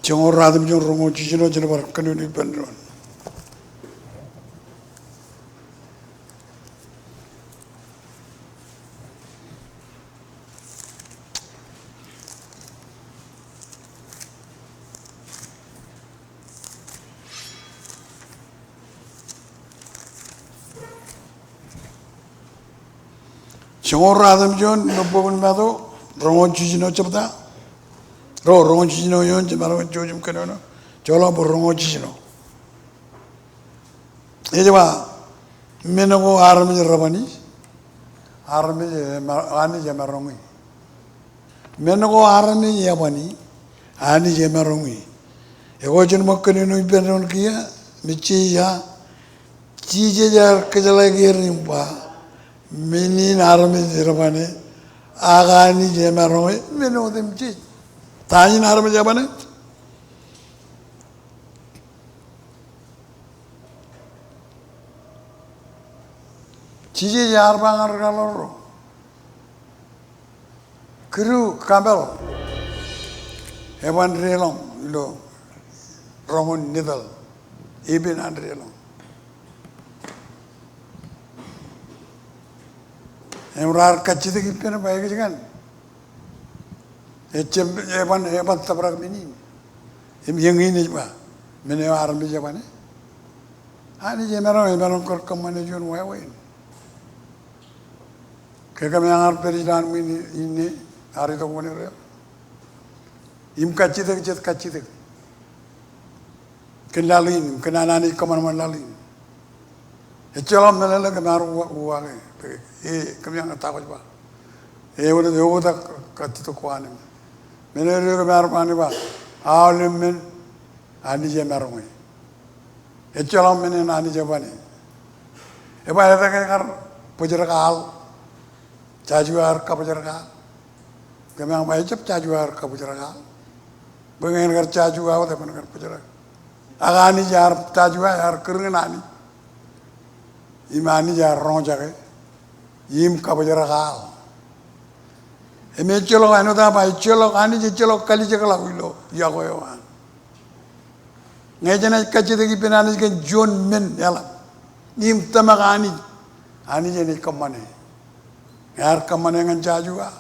Jongor radum jong rongo cicino jenabar kanuni pendron. Jongor Adam John no pokon mado rongon cicino cepta rongon cicino yon cemaro jojum kenono jolo rongon cicino ejawa menogo armi rabani armi ani jemarongi menogo armi yabani ani jemarongi ego jen makkene no ibenon kia michi ya cije jar kejala gerimpa Minin army jerabane, agani jemaroy, meno dem chi. Tahin army jabane. Chiji jar bangar galoro. Kru kambel. Evan relong lo. Roman nidal. Ibn and relong. Emrar kacide kipena baik jangan. Evan tabrak mini. Yang ini bah. Mene army jabane. Ani jemero kor kamane jon wae. Kaya kami angar perijan ini hari itu mana real. Im kaci dek jet kaci dek. Kenalin, kenanani kaman lalin. Ecolam melala kenaru uang kami yang tahu apa. Udah tak kati tu kuan. Meneru kenaru mana ba. Awalnya men Anij Joij merongai. Ecolam menen Anij Joij ni. Eba ada kan pujarakal. Cajuar ka pujarakal. Kami yang macam cajuar ka pujarakal. Bengen kar cajuar atau bengen kar pujarak. Agani jar cajuar jar kering nani. Imani jar rong jaga. Im ka pujarakal. Eme celok anu dah apa? Celok Anij celok kali jaga lagu ilo. Ya koyoan. Ngejana kaci tegi penanis kan John men yalam. Im tamak Anij ni kamane. Yar kamane ngan cajua.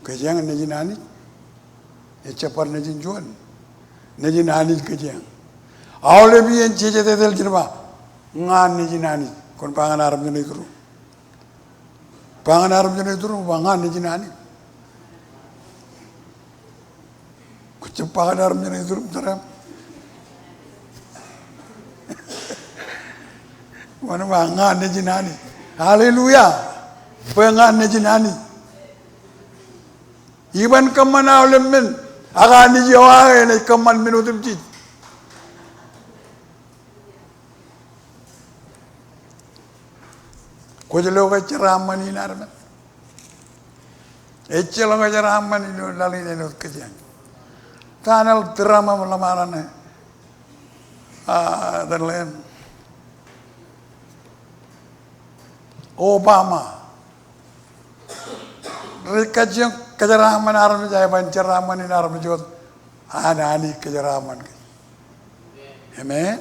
Kejang nejin Anij. Cepar nejin John. Nejin Anij kejang. Awalnya biar cece tetel jirba. Ngan nejin Anij. Kon pangan Arab jene itu. Pangan Arab jene itu pangan nejin Anij. Kucepat Arab jene itu teram. Mana pangan nejin Anij. Haleluya. Pangan nejin Anij. Iban kaman awalnya men. Aga Anij Joij ni kaman minutum cit. Kujelo ka ceramah ni narman. Ecelo ka ceramah ni lali ni kejang. Tanal drama lamaran dan lain. Obama. Rekajang kejaraman aram jaya ban ceramah ni aram jod. Ana ani kejaraman. Amen.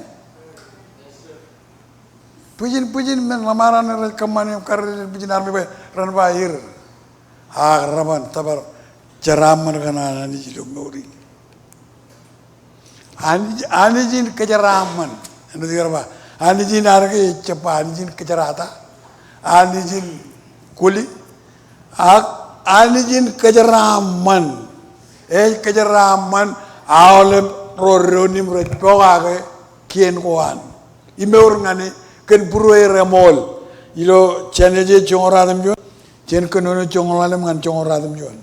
Pujin men lamaran rekaman yang karir pujin armi bay ran bayir. Raban tabar ceramah kana ani jilum nuri. Anijin kejaraman. Anu digarba. Anijin arge cepa anijin kejarata. Anijin kuli. Anijin kejaraman. Kejaraman awalem roronim rojpogage kien koan. Imeur ngane ken purwe remol. Ilo cheneje chongoradam jon. Chen kenono chongoradam ngan chongoradam jon.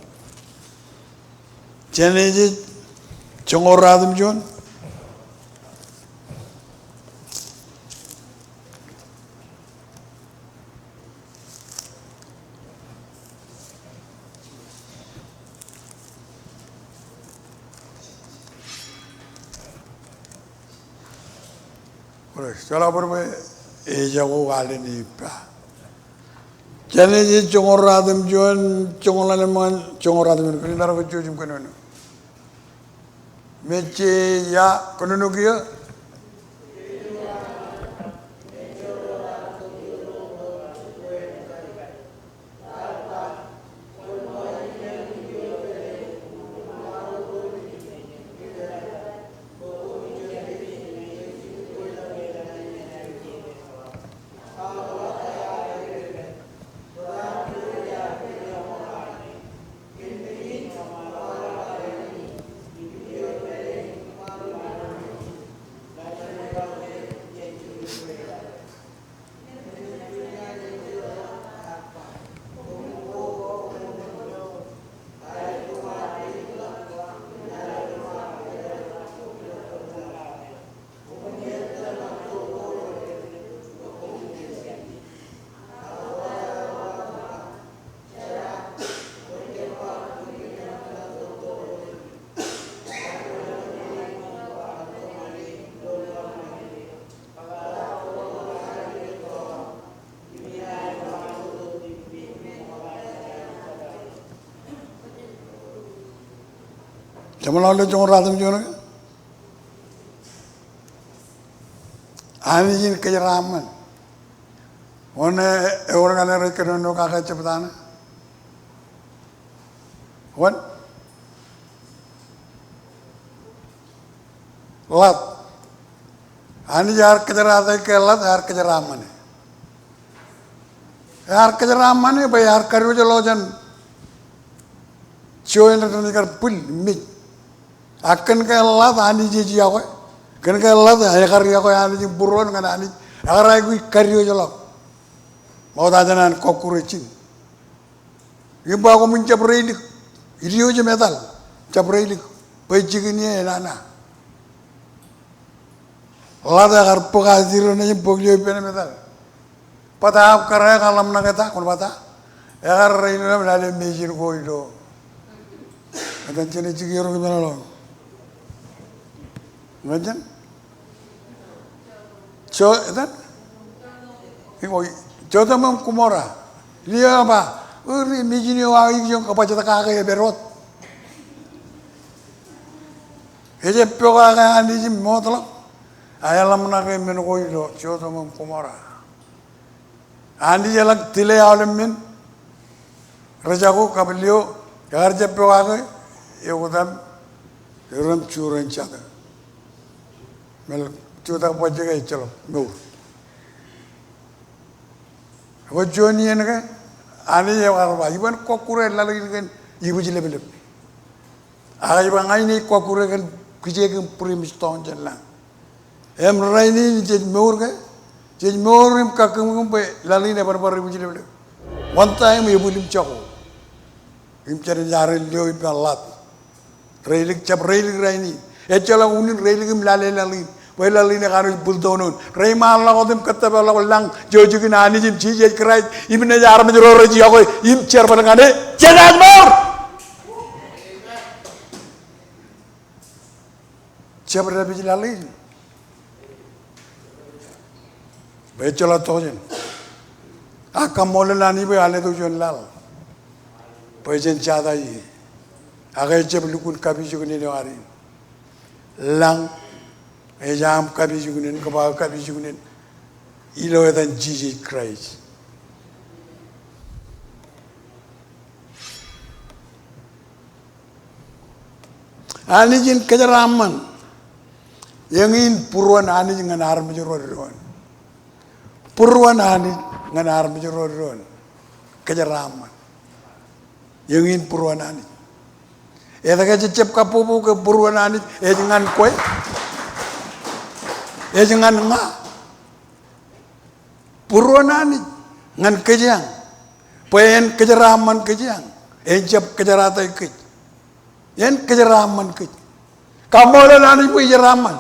Cheneje chongoradam jon. Setelah berapa jago kali ni pa. Jadi je congor juan congoran man congoradam ni nara ko jujum kono. Meche ya kono kia. Jamal Allah congoradam jon. Anijin kejaraman. One orang kan rekenono kakak cepatana. Wan. Lat. Anij har kejarata ke lat har kejaraman. Har kejaraman ni bayar karu jalojan Joij na nikar pul mit. Akan ka Allah ani ji ako. Kan ka Allah ayakar ako ani ji buron kan ani. Agar ay ko kariyo jalak. Mau dajanan kokurecin. Iba ko mun cabrailik. Iriyo je metal. Cabrailik. Pejigini nana. Allah da agar pagaziro na jim poglio pene metal. Pata आप कर रहे हैं कालम ना कहता कौन पता यार रही ना बनाले मेजिन कोई लो अतन चने चिकियों के बना लो मजन चो अतन चो तो मैं कुमारा लिया बा उरी मेजिन यो आई जो कपा चता कागे ये बेरोत ये जे प्योगा का आनी जी मतलब आयालम ना के मेन कोई लो चो तो मैं Kumara Andi jalak tile awlemin rajaku kabilio yaar jab pe aage yogudan yoram churan chada mel chuda pojje ga chalo no wo joni en ga ani ye arba iban kokure lalagin gen ibujile bele aga iban ai ni kokure gen kije gen prim stone jalla em raini je meur ga jadi morim kakung pe lali ne barbar ibujile bele one time ibulim chako im cari jare leo ipa lat reilik cap reilik raini echala unin reilik im lali Wai lali ne kanu buldonon rei mal la kodim katta bala lang joju ki nani jim chije krai ibne jar me joro reji ako im cher bana ngane jenaz mor chabra bij lali bechala tojen akam mole lani be ale to jon lal pojen chada yi agai jeblu kun kabi jugni ne wari lang Ejam kabi jugunin, kabah kabi jugunin, ilo edan Jesus Christ. Anijin kejaraman, yang in purwan anij ngan arm joror, purwan anij ngan arm joror, kejaraman, yang in purwan anij. Eda kecep kapupu ke purwan anij, ejangan kue. Jangan nga purwanani ngan kejang pen kejaraman kejang jab kejarata kej yen kejaraman kej kamola nani pu jaraman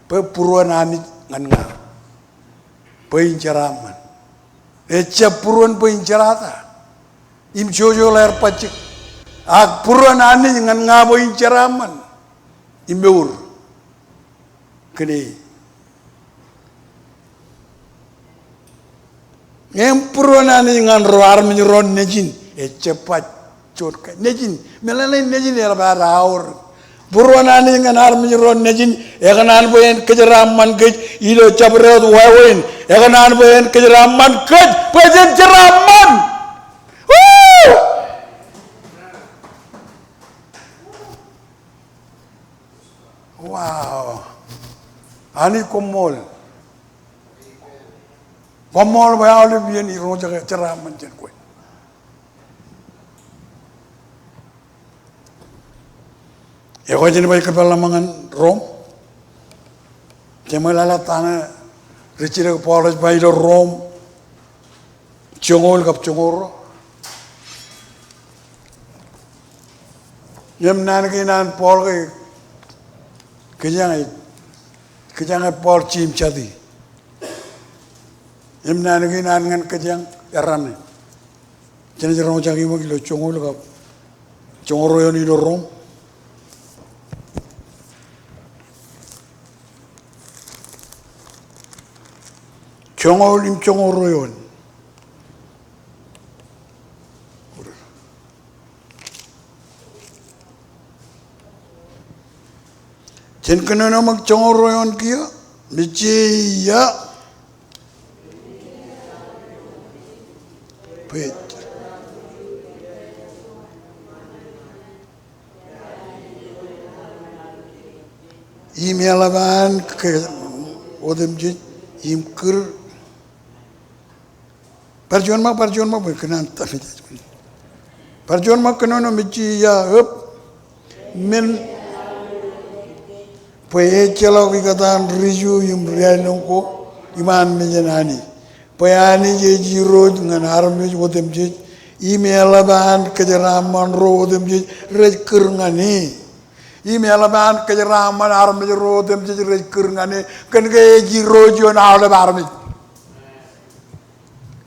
pe purwanani ngan nga pe jaraman jab purwan pe jarata im jojo ler pacik ak purwanani ngan nga pe jaraman imbeur kini ngempurona ni ngan roar menyeron nejin cepat cot nejin melale nejin era baraur purona ni ngan ar menyeron nejin ekanan boyen kejeraman kej ilo cabrot wawen ekanan boyen kejeraman kej boyen jeraman wow Ani komol bayar lebih ni roja cerah macam kau. Ya kau jadi baik kepala mangan rom, cemelala tanah, recira polos bayar rom, congol kap congoro, jam nan kinan pol Kejang pol cim cadi, emna lagi nangan kejang erane, jadi orang cakap mau kilo congol kap, congoro yang ini dorong, congol im congoro yang, Jen kena nama congoro yang kia, mesti ya. Pet. Email aban ke odem jen imkur. Perjuan mah berkenan tapi. Perjuan makanono michi ya up min Paya chala wikatan riju yum rianong ko iman mejanani. Paya ani je jiro dengan haram je wotem je email ban kejeraman ro wotem je rej kerngani. Email ban kejeraman haram je ro wotem je rej kerngani kan ke jiro jo na ole barmi.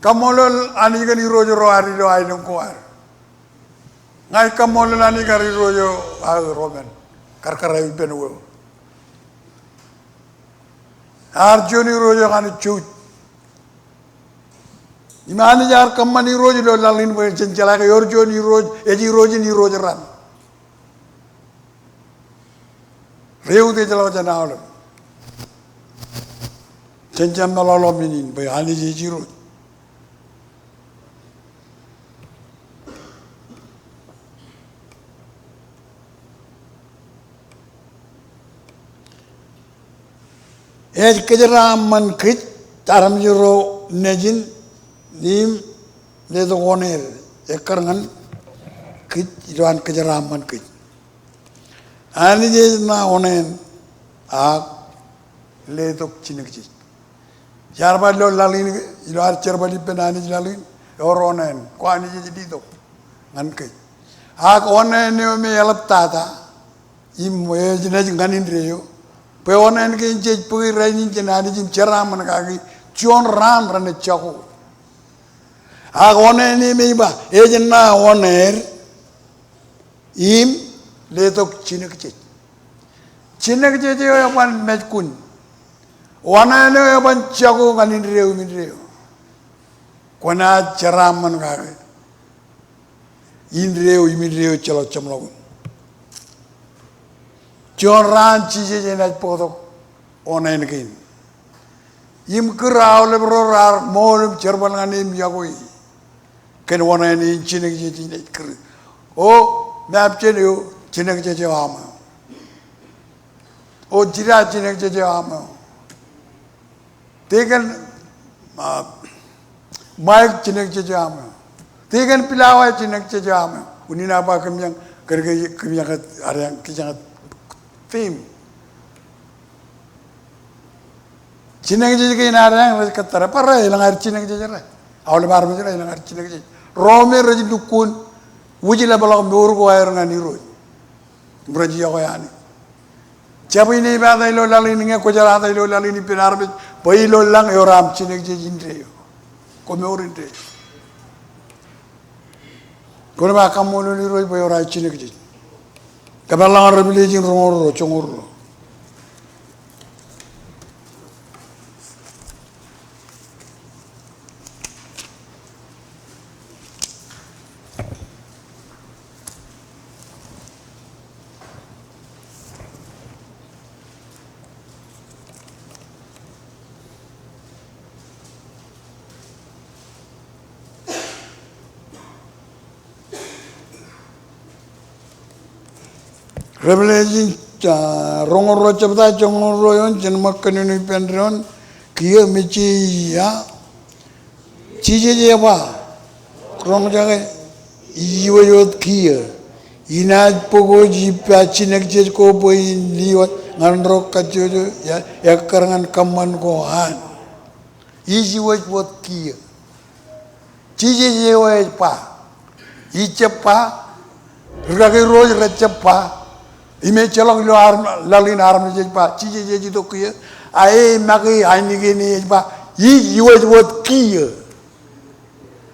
Kamolol ani kan jiro jo ro ari do ai nong ko ar. Ngai kamolol ani kan jiro jo roman. Karkarai benwo. Arjuni rojo kan cut. Imani jar kamani rojo lo lalin bo cencala ke orjoni rojo eji rojo ni rojo ran. Reu de jalo jana olo. Cencam malolo minin bo ani eji rojo. Kejeraman kit taram juro nejin nim ledo oner ekarngan kit iran kejeraman kit ani je na onen a ledo chinik chi yarba lo lalin ilar cherbali penani lalin oronen ko ani je dito ngan kit a onen ne me yalap tata im we jina nganin reyo Peonen ke injej pui rainin jenadi jim ceram manakagi John ram rane chako. Onen ni meiba ejenna oner im letok chinek che. Chinek che yo ban mejkun. Onen yo ban chako ganin reu min reu. Kona ceram manakagi. In reu chalo chamlagun. John ran chije jena podok onen kin. Im kerau le brorar molum cherbal nganim yagoi. Ken onen in chinek je jine ker. O map chenyo chinek je ama. O jira chinek je ama. Tegen Mike chinek je ama. Tegen pilawa chinek je ama. Unina ba kamyang kerge kamyang aryang kijang Fim. Cina kerja ke narang kata apa rai langar cina kerja rai. Awal baru macam rai langar cina kerja. Rome rajin dukun. Wujila balak meur ko air ngani roi. Beraji aku yani. Siapa ini badai lo lalu ini ngek kojar badai lo lalu ini pinar bet. Pai lo lang orang cina kerja jindre. Ko meur jindre. Kau nak kamu lo ni roi pai orang cina kerja. Kabalang rebellion rongoro chongoro. Revelation rongoro cabda chongoro yon jenmak kanuni pendron kia michi ya chije je ba krong jaga iwo yot kia inaj pogo ji pachinek je ko boy liwat nganro kajojo ya ekarangan kaman ko han iji wot kia chije je wa pa ichepa rage roj rachapa Ime celok lo lalin arm je pa chije je to kia ai magi ani gini pa yi wot kia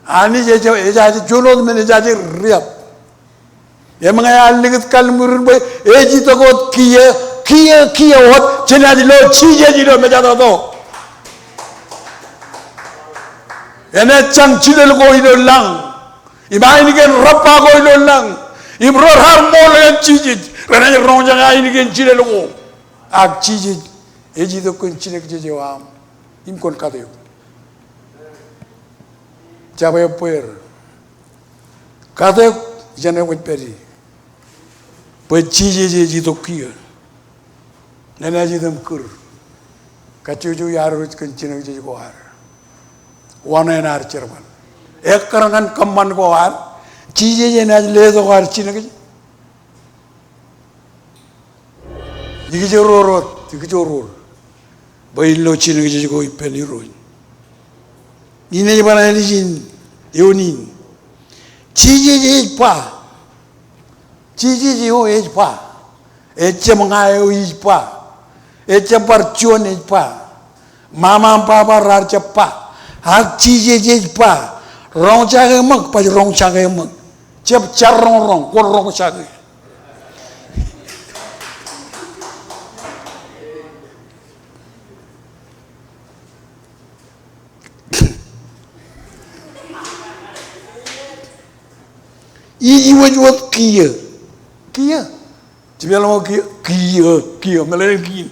ani je eja je jono men eja je riap emang ai aligit kal murun boy eji to got kia wot chena di lo chije ji lo meja to ene chang chidel ko ilo lang imai ni gen rappa ko ilo lang ibror har mol en chije Karena orang jangan ini kan cile logo, ag cici, eji tu kan cile cici wam, imkon katayo. Siapa yang puer, katayo jangan buat peri, buat cici eji tu kia, nana eji tu mkur, kacucu yaru kan cile cici kuar, wana enar cerman, karangan kaman kuar, Cici na le do gar cina ke. Digi jororo, digi jororo. Bayi lo cina ke jadi koi peniro. Ini je mana ni jin, yonin. Cici pa, cici ho pa, mengai ho pa, percuan pa, mama papa rar pa, hak cici pa, rong cagai mak, pas rong cagai mak, car rong, kor rong cagai. I wajud kia, cuma lama kia, malah kia.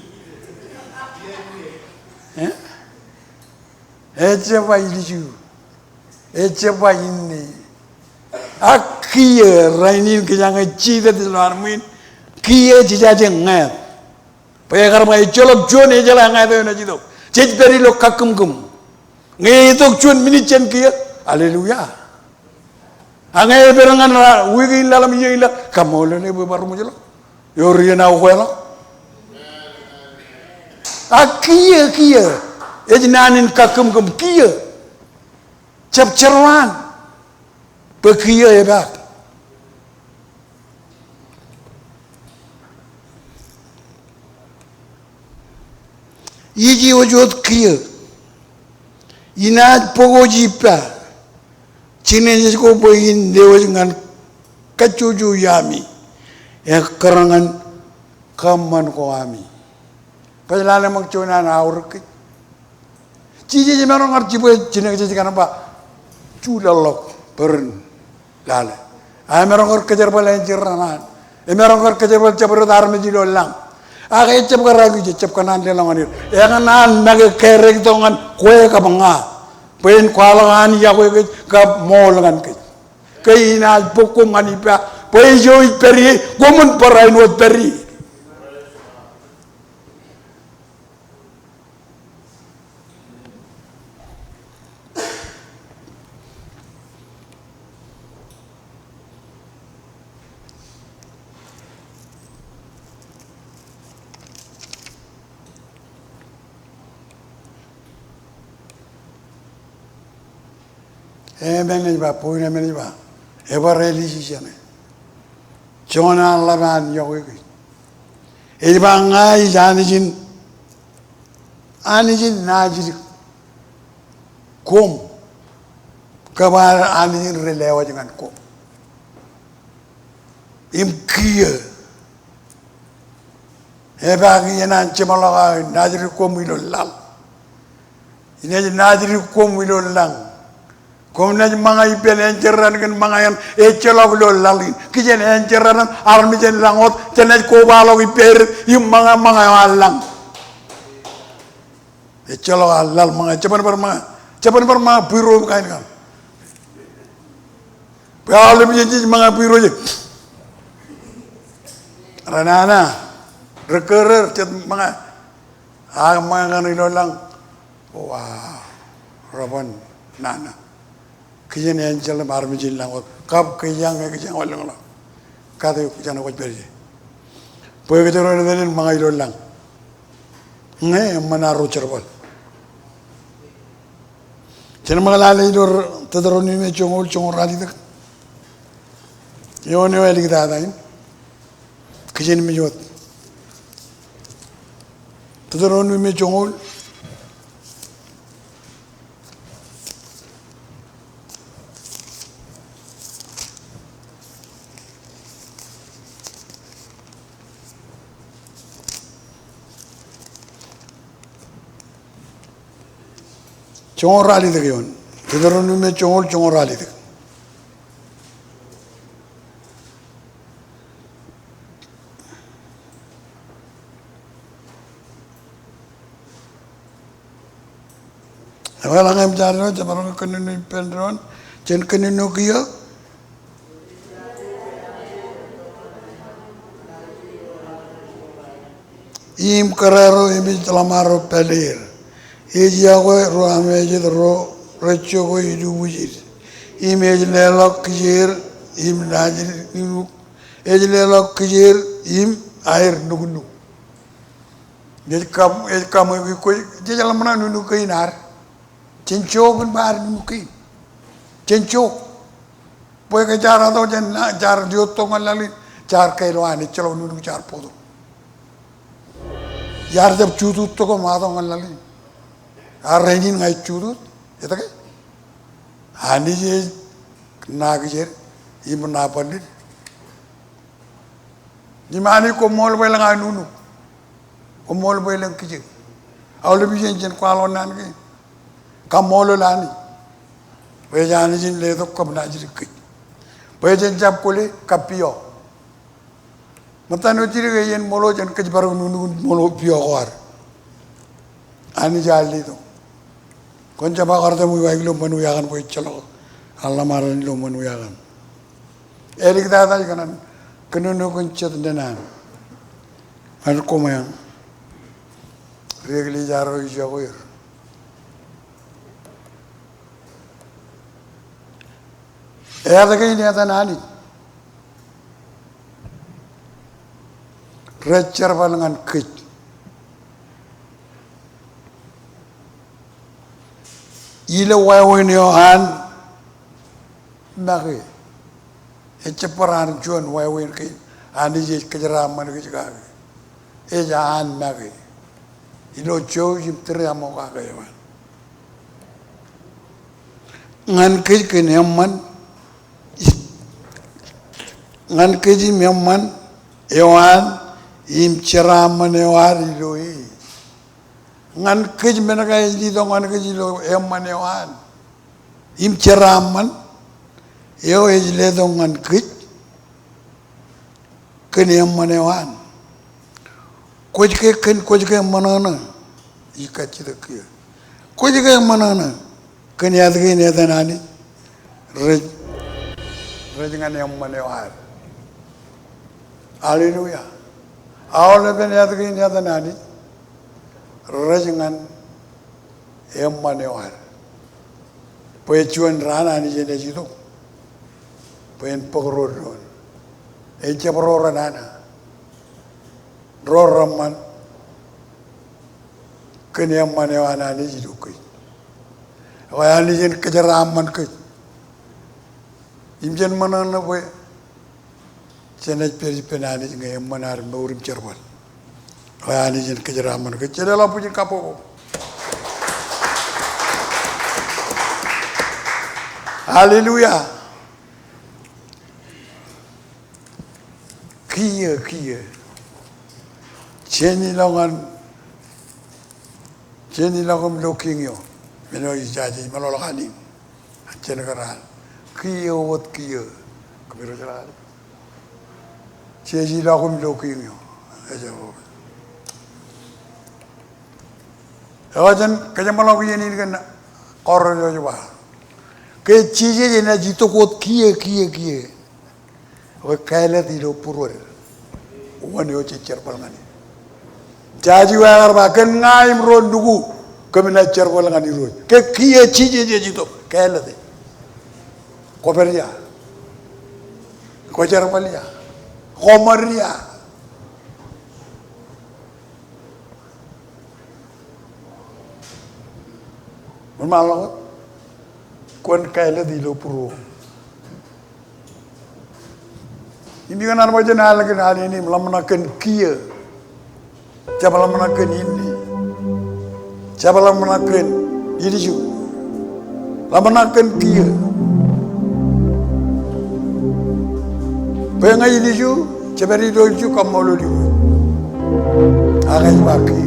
Siapa ini tu? Siapa ini? Kia, rainin kejangan cita di luar min, kia cita jengat. Payah kerana colok cuan aja lah ngai tu nak cita. Cita dari lo kakum kum, ngai tu cuan mini cen kia, haleluya. Angai berangan wigi dalam iya ila kamu lene baru muncul, yori na uwela. Kia, nanin kakum kia, cerwan, bekia ya bak. Iji wujud kia, inat pogoji pa. Cina je ko boyin dewa dengan kacucu yami, kerangan kaman ko ami. Pasal mak cuna na auruk. Cici je merong arci boy cina cici kan apa? Culalok pern lala. Merong kejar balen jiranan. Merong kejar bal cabar dar meji dolang. Agak cep karagu je cep kanan delang anir. Yang nan nage kerek tongan kue kabanga. Pen kualangan ya kue kap molangan ke. Kaina pokong anipa. Pen joi peri, gomun perain wat peri. Meniba, puina meniba. Ever religion. Jonah Laban Yogi. Ibanga is Anijin Najir Kum. Kabar Anijin Relewa dengan Kum. Imkia. Ebagi yanan Chimalaga Najir Kum Wilol. Ini Najir Kum Wilol Lang. Kau nak mangai pen enceran kan mangayan ecelok lo lalin. Kijen enceran armi jen langot jenet ko balok iper im mangai alang. Ecelok alal mangai cepat berma biru kain kan. Kalau menjadi mangai biru je. Ranana rekerer cet mangai. Mangai kan ilo lang. Wah, Rabban nana. Kian yang jalan armi jilang, kap kian walang, kata kian awak beri. Poe kita orang ini mangai lolang, ngai mana rocer bal. Jangan mengalami itu terus ni congol rali tak. Yo ni wali kita ada ini, kian menjawab. Terus ni congol. Congol rali tak yon, terus ni congol rali tak. Awal angam jalan, jalan keninu pendron, jen keninu kia. Im kerero imi telamaro pelir. Ija koe roame je ro recho koe hidu bujir. Imej lelok kjir im najir im ejle lo kjer im air nugunu ne kam ko jejal mana nunu kainar chencho kun bar nunu kai chencho poe ke jar do jen jar dio to ngalali jar kai lo ani chalo nunu jar podo यार जब चूतूत तो को मातो गल्लाली यार रेंजिन गाय चूतूत ये तो क्या हानी जे नागजेर इम नापंडित जिमानी को मोल बेलंग आनुनु को मोल बेलंग किजे आवले भी जन क्वालो नान के कम मोल लानी वे जाने जिन ले तो कब नाजरी की वे जन जब कोले कपियो Mata nuciri ke yen molo jan ke baru nunu molo pio war. Ani jali tu. Konca bakar tu mui baik lo menu yakan koi calo. Allah maran lo menu yakan. Erik dah tadi kanan kenunu konca denan. Ada komayang. Regli jaro ijagoir. Ada ke ini ada nani. Recer balangan kej. Ila wai ni han nage. Eceparan juan wai kej. Anij Joij kejaran mana kej kage. Eja han nage. Ilo jauh jim teriak mau kage man. Ngan kej kene man. Ngan kej man. Ewan. Im ceramah newari loi, ngan kej mereka ini dong ngan kej lo eman newan, im ceramah, eo ejle dong ngan kej, kene eman newan, koj ke mana na, ikat cita kia, koj ke mana na, kene ada ke ni ada nani, rej ngan eman newan, haleluya. Awalnya tu niat ke niat nani, rajangan emma newar. Pecuan rana ni jadi situ, pen pegoror, ece pegoror nana, roraman, kene emma newar nani situ kau. Awalnya ni jen kejaraman kau, imjen mana na kau. Cenai peri penani dengan yang mana ada murim cerban. Ayah ni jen kejeraman ke cenai punya kapo. Haleluya. Kia. Cenai longan looking yo. Meno ijaji malolakani. Cenai keral. Kia wat kia. Kamiru jalan. Cici lah kami looking yo, aja. Awajan kerja malam ini kan koran yo juga. Ke cici je na jitu kot kia. Awak kaya tido purur. Wan yo cicer palangani. Jaji wajar bahkan ngaim ron dugu kami nak cicer palangani ron. Ke kia cici je jitu kaya ti. Koperia. Kocer palia. Komaria, malah kon kaya di lo puru. Ini kan apa je nak lagi hari ini melakukan kia, siapa melakukan ini, siapa melakukan ini juga, melakukan kia. Pengai ini ju, cebari doju kamu lalu dia. Agai baki.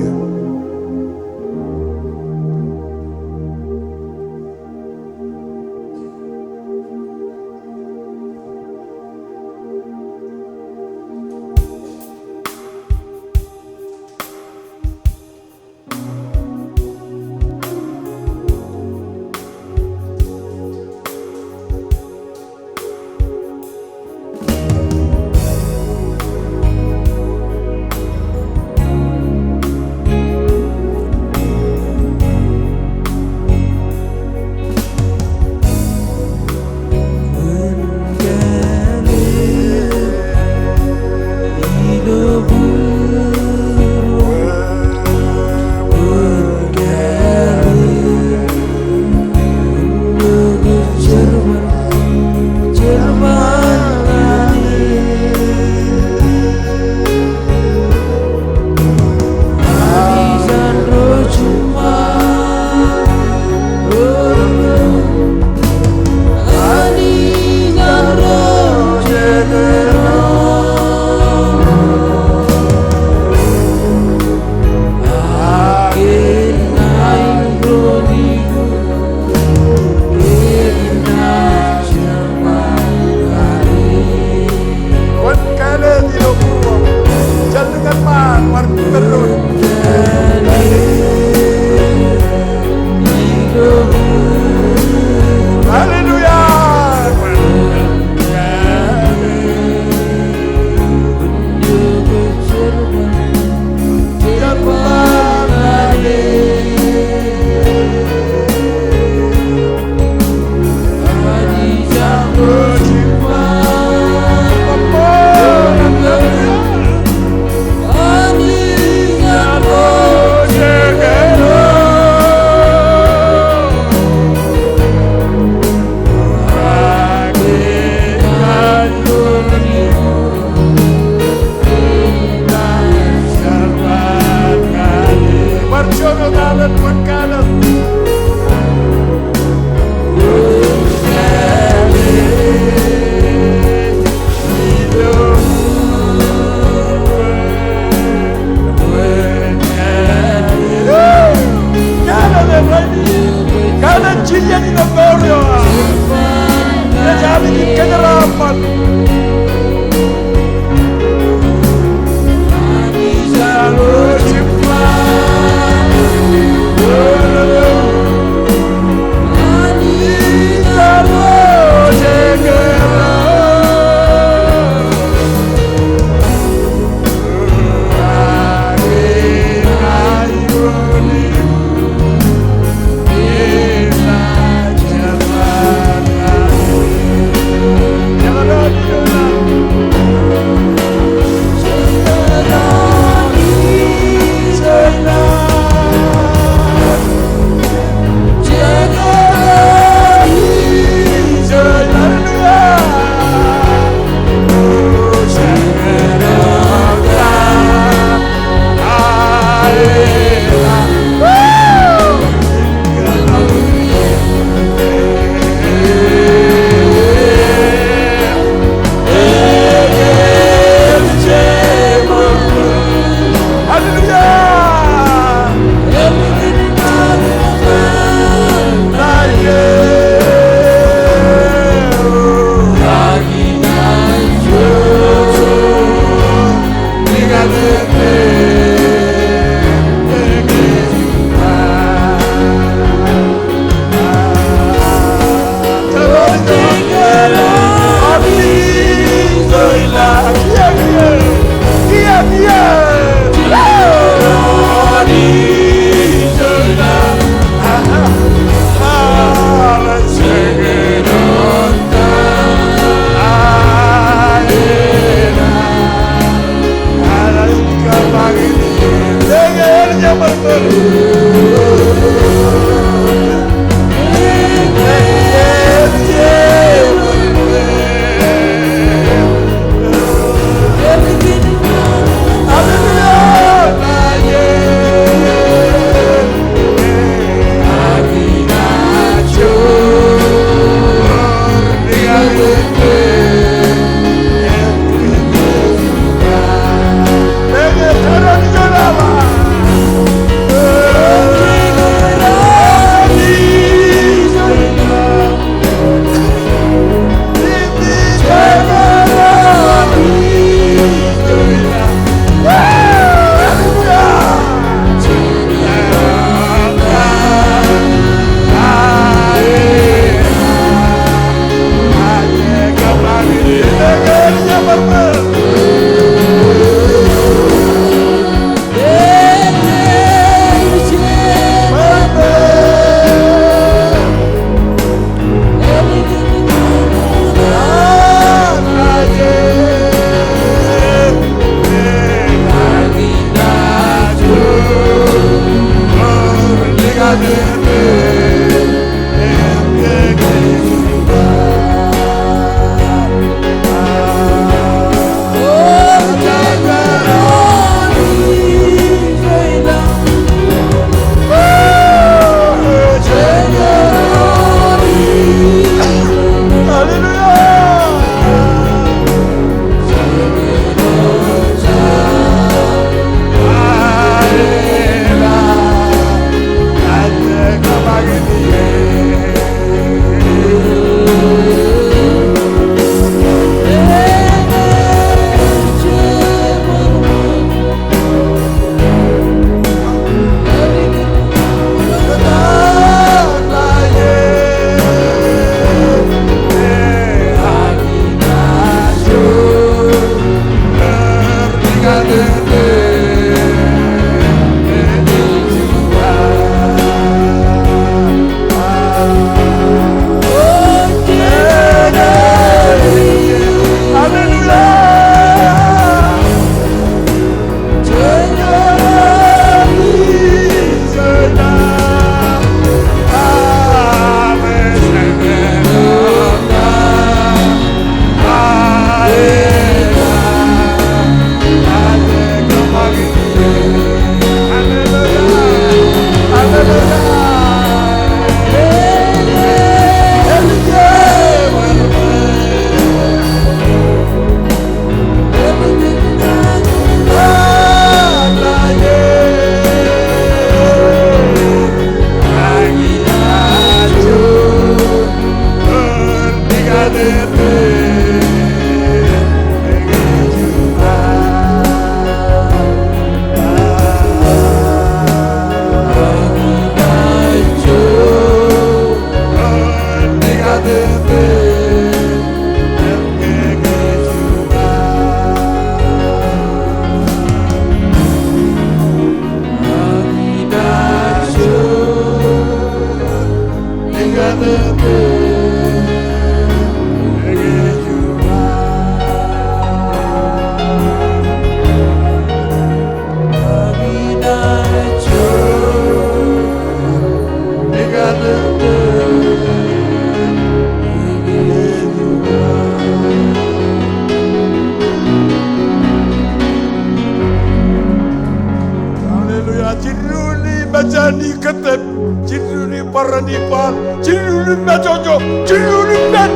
ni katep, jiru ni parani pal, jiru ni majojo, jiru ni ben.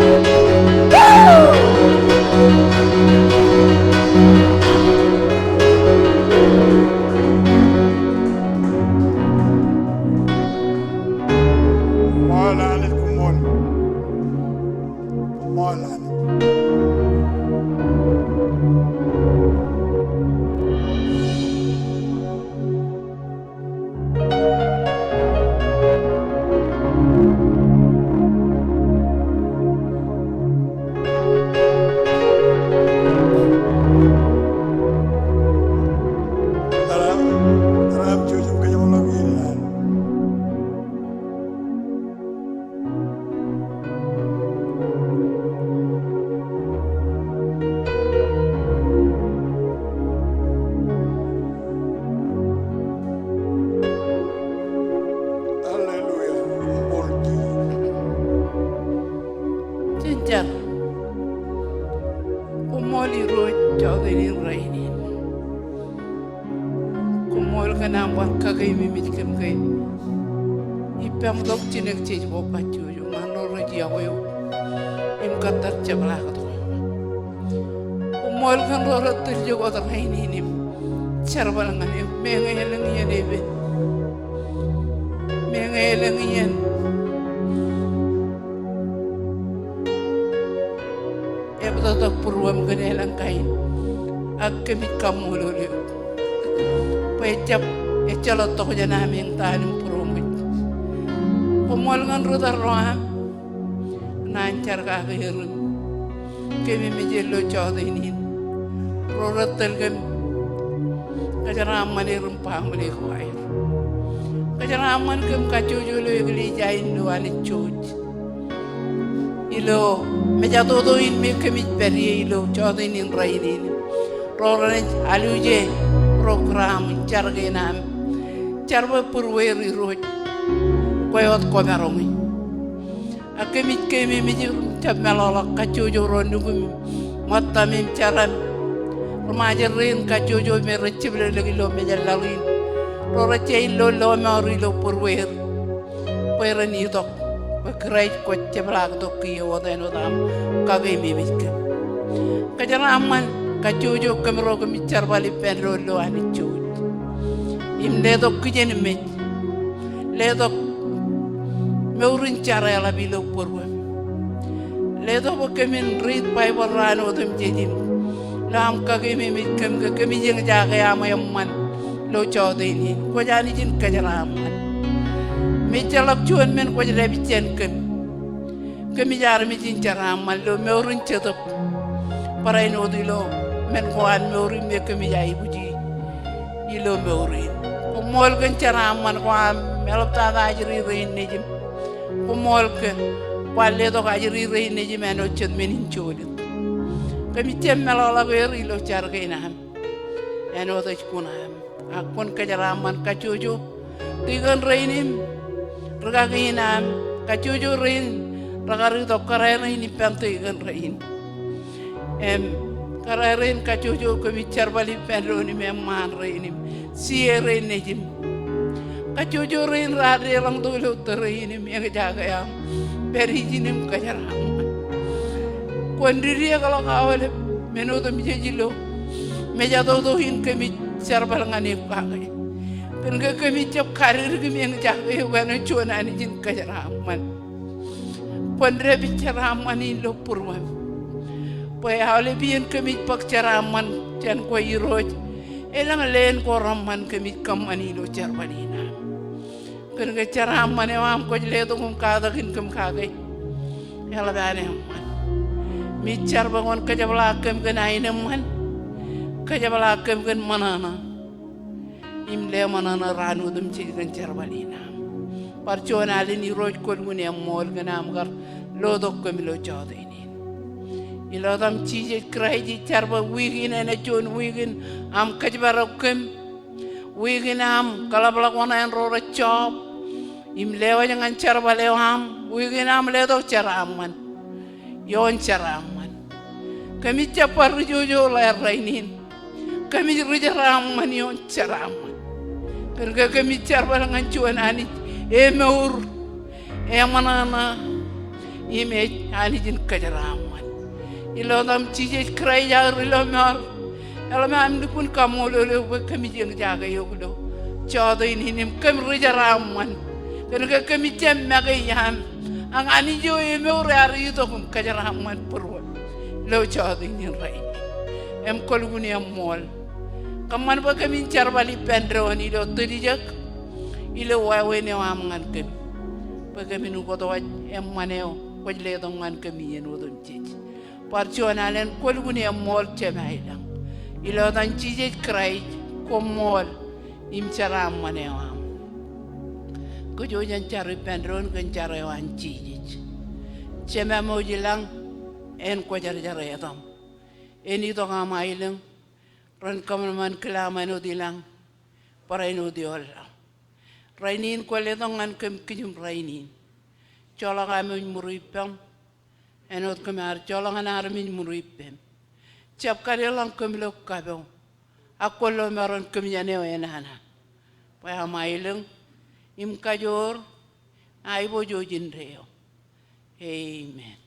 Malan kumon, malan. Dalam jujur kejauhan lagi ni. Hallelujah. Bolki. Jinjar kumoli road chawdini raini kumol kana wan kagay mimit kam kay ipam dok chinek chej bo pachu yo mano raji ayo im katar chabla ko kumol kan ro ratil jo ko raini nim charbal ngane me ngelang yene be me ngelang yen ebda purwam ganelang kain akkamit kamulole pecap echalot to jana ming tanim purumit kumol ngan rudar roam nancar ka hirun kemi mejello chawdinin roratel gam kajara mane rumpang mane khair kajara man kem kachujulo igli jain wali chuj ilo mejadodo in me kemi peri ilo chawdinin rainin roran AoG program chargenam charba purweri roj koyot komerongi akemit kemi mijur chamelala kachujo rondugum matamim charan remajarin kachujo me recible lagi lo mejalalin rorache lo mari lo purwer perani dok bakrai ko ceblak dok kiyo wadeno dam kage mimik kajaraman kachujo kamero kami charbali penro lo Anij Joij im ledo kujen met ledo meurin cara la bilo porwa ledo bo kemin read bible rano dem jedin lam kage me kami jeng jaga ya mayamman lo chawdeni ko jani jin kajaram mi jalak chuan men ko rebi chen kami jar mi jin charam lo meurin chetop paray no dilo men ko an meurin me kami jay buji ilo meurin ko mol gan charam man ko am melopta gajri rein nejim ko mol ke walle do gajri rein nejim en o ched men hincholit kami tem melala wer ilo chargenam en o dach kunam akon kajaram man kachuju tigan reinim ragaginam kachuju rein ragari do karene ni pante gan rein kararin kachujo kami charbali penro ni memman rein siere nejim kachujo rein rade lang dulu terein mi jaga ya perijinim kajaram kondiri kalau kawale menodo mi jejilo meja do hin kami charbal ngani pakai kan kami cap karir kami yang jaga yo kan chona ni jin kajaram man pondre bicara mani lo purwan Pay hale bien kemit pak caraman jan ko iroj elang len ko ramman kemit kamani lo charbanina kan ga caraman am ko le to kum kada kin kum kage yala bane man mi charbangon ka jabla kem gan ayne man ka jabla kem gan manana im le manana ranu dum ci gan charbanina par chona le ni roj ko ngune mol ganam gar lo dok ko mi lo chawde ilodam chije kraiji charba wigin ena chon wigin am kajbarakem wigin am kalabla wana en rora chop im lewa jangan charba lewam wigin am ledo charaman yon charaman kami chapar jojo la rainin kami rijaraman yon charaman Kerja kami carba dengan cuan Anij, meur, mana ime Anijin kejaraman. Ilo dam cije kerja ilo mer, ilo am dukun kamu lolo kami jeng jaga yogulo. Cado ini kami kejaraman. Kerja kami jam magayan, ang Anij Joij meur hari itu kum kejaraman perwa. Lo cado ini rai, kolguni mall. Kaman ba kami charbali pendron ilo tudijak ilo wawe ne amangan kami ba kami nu koto maneo wajle dongan kami yen wodon ciji parcionalen kolguni mol chemailang ilo dan ciji krai ko mol im chara maneo am ko jojan charu pendron kan chara wan ciji chema mojilang en ko jar jar edam eni to ngamailang ran kamaman kelama no dilang para ino diola rainin kwale dongan kem kijum rainin chola kami muripam enot kamar chola nganar min muripem chap kare lang kemlo kabo akolo maron kemyane enana pa maileng im kajor ai bo jojin reo amen.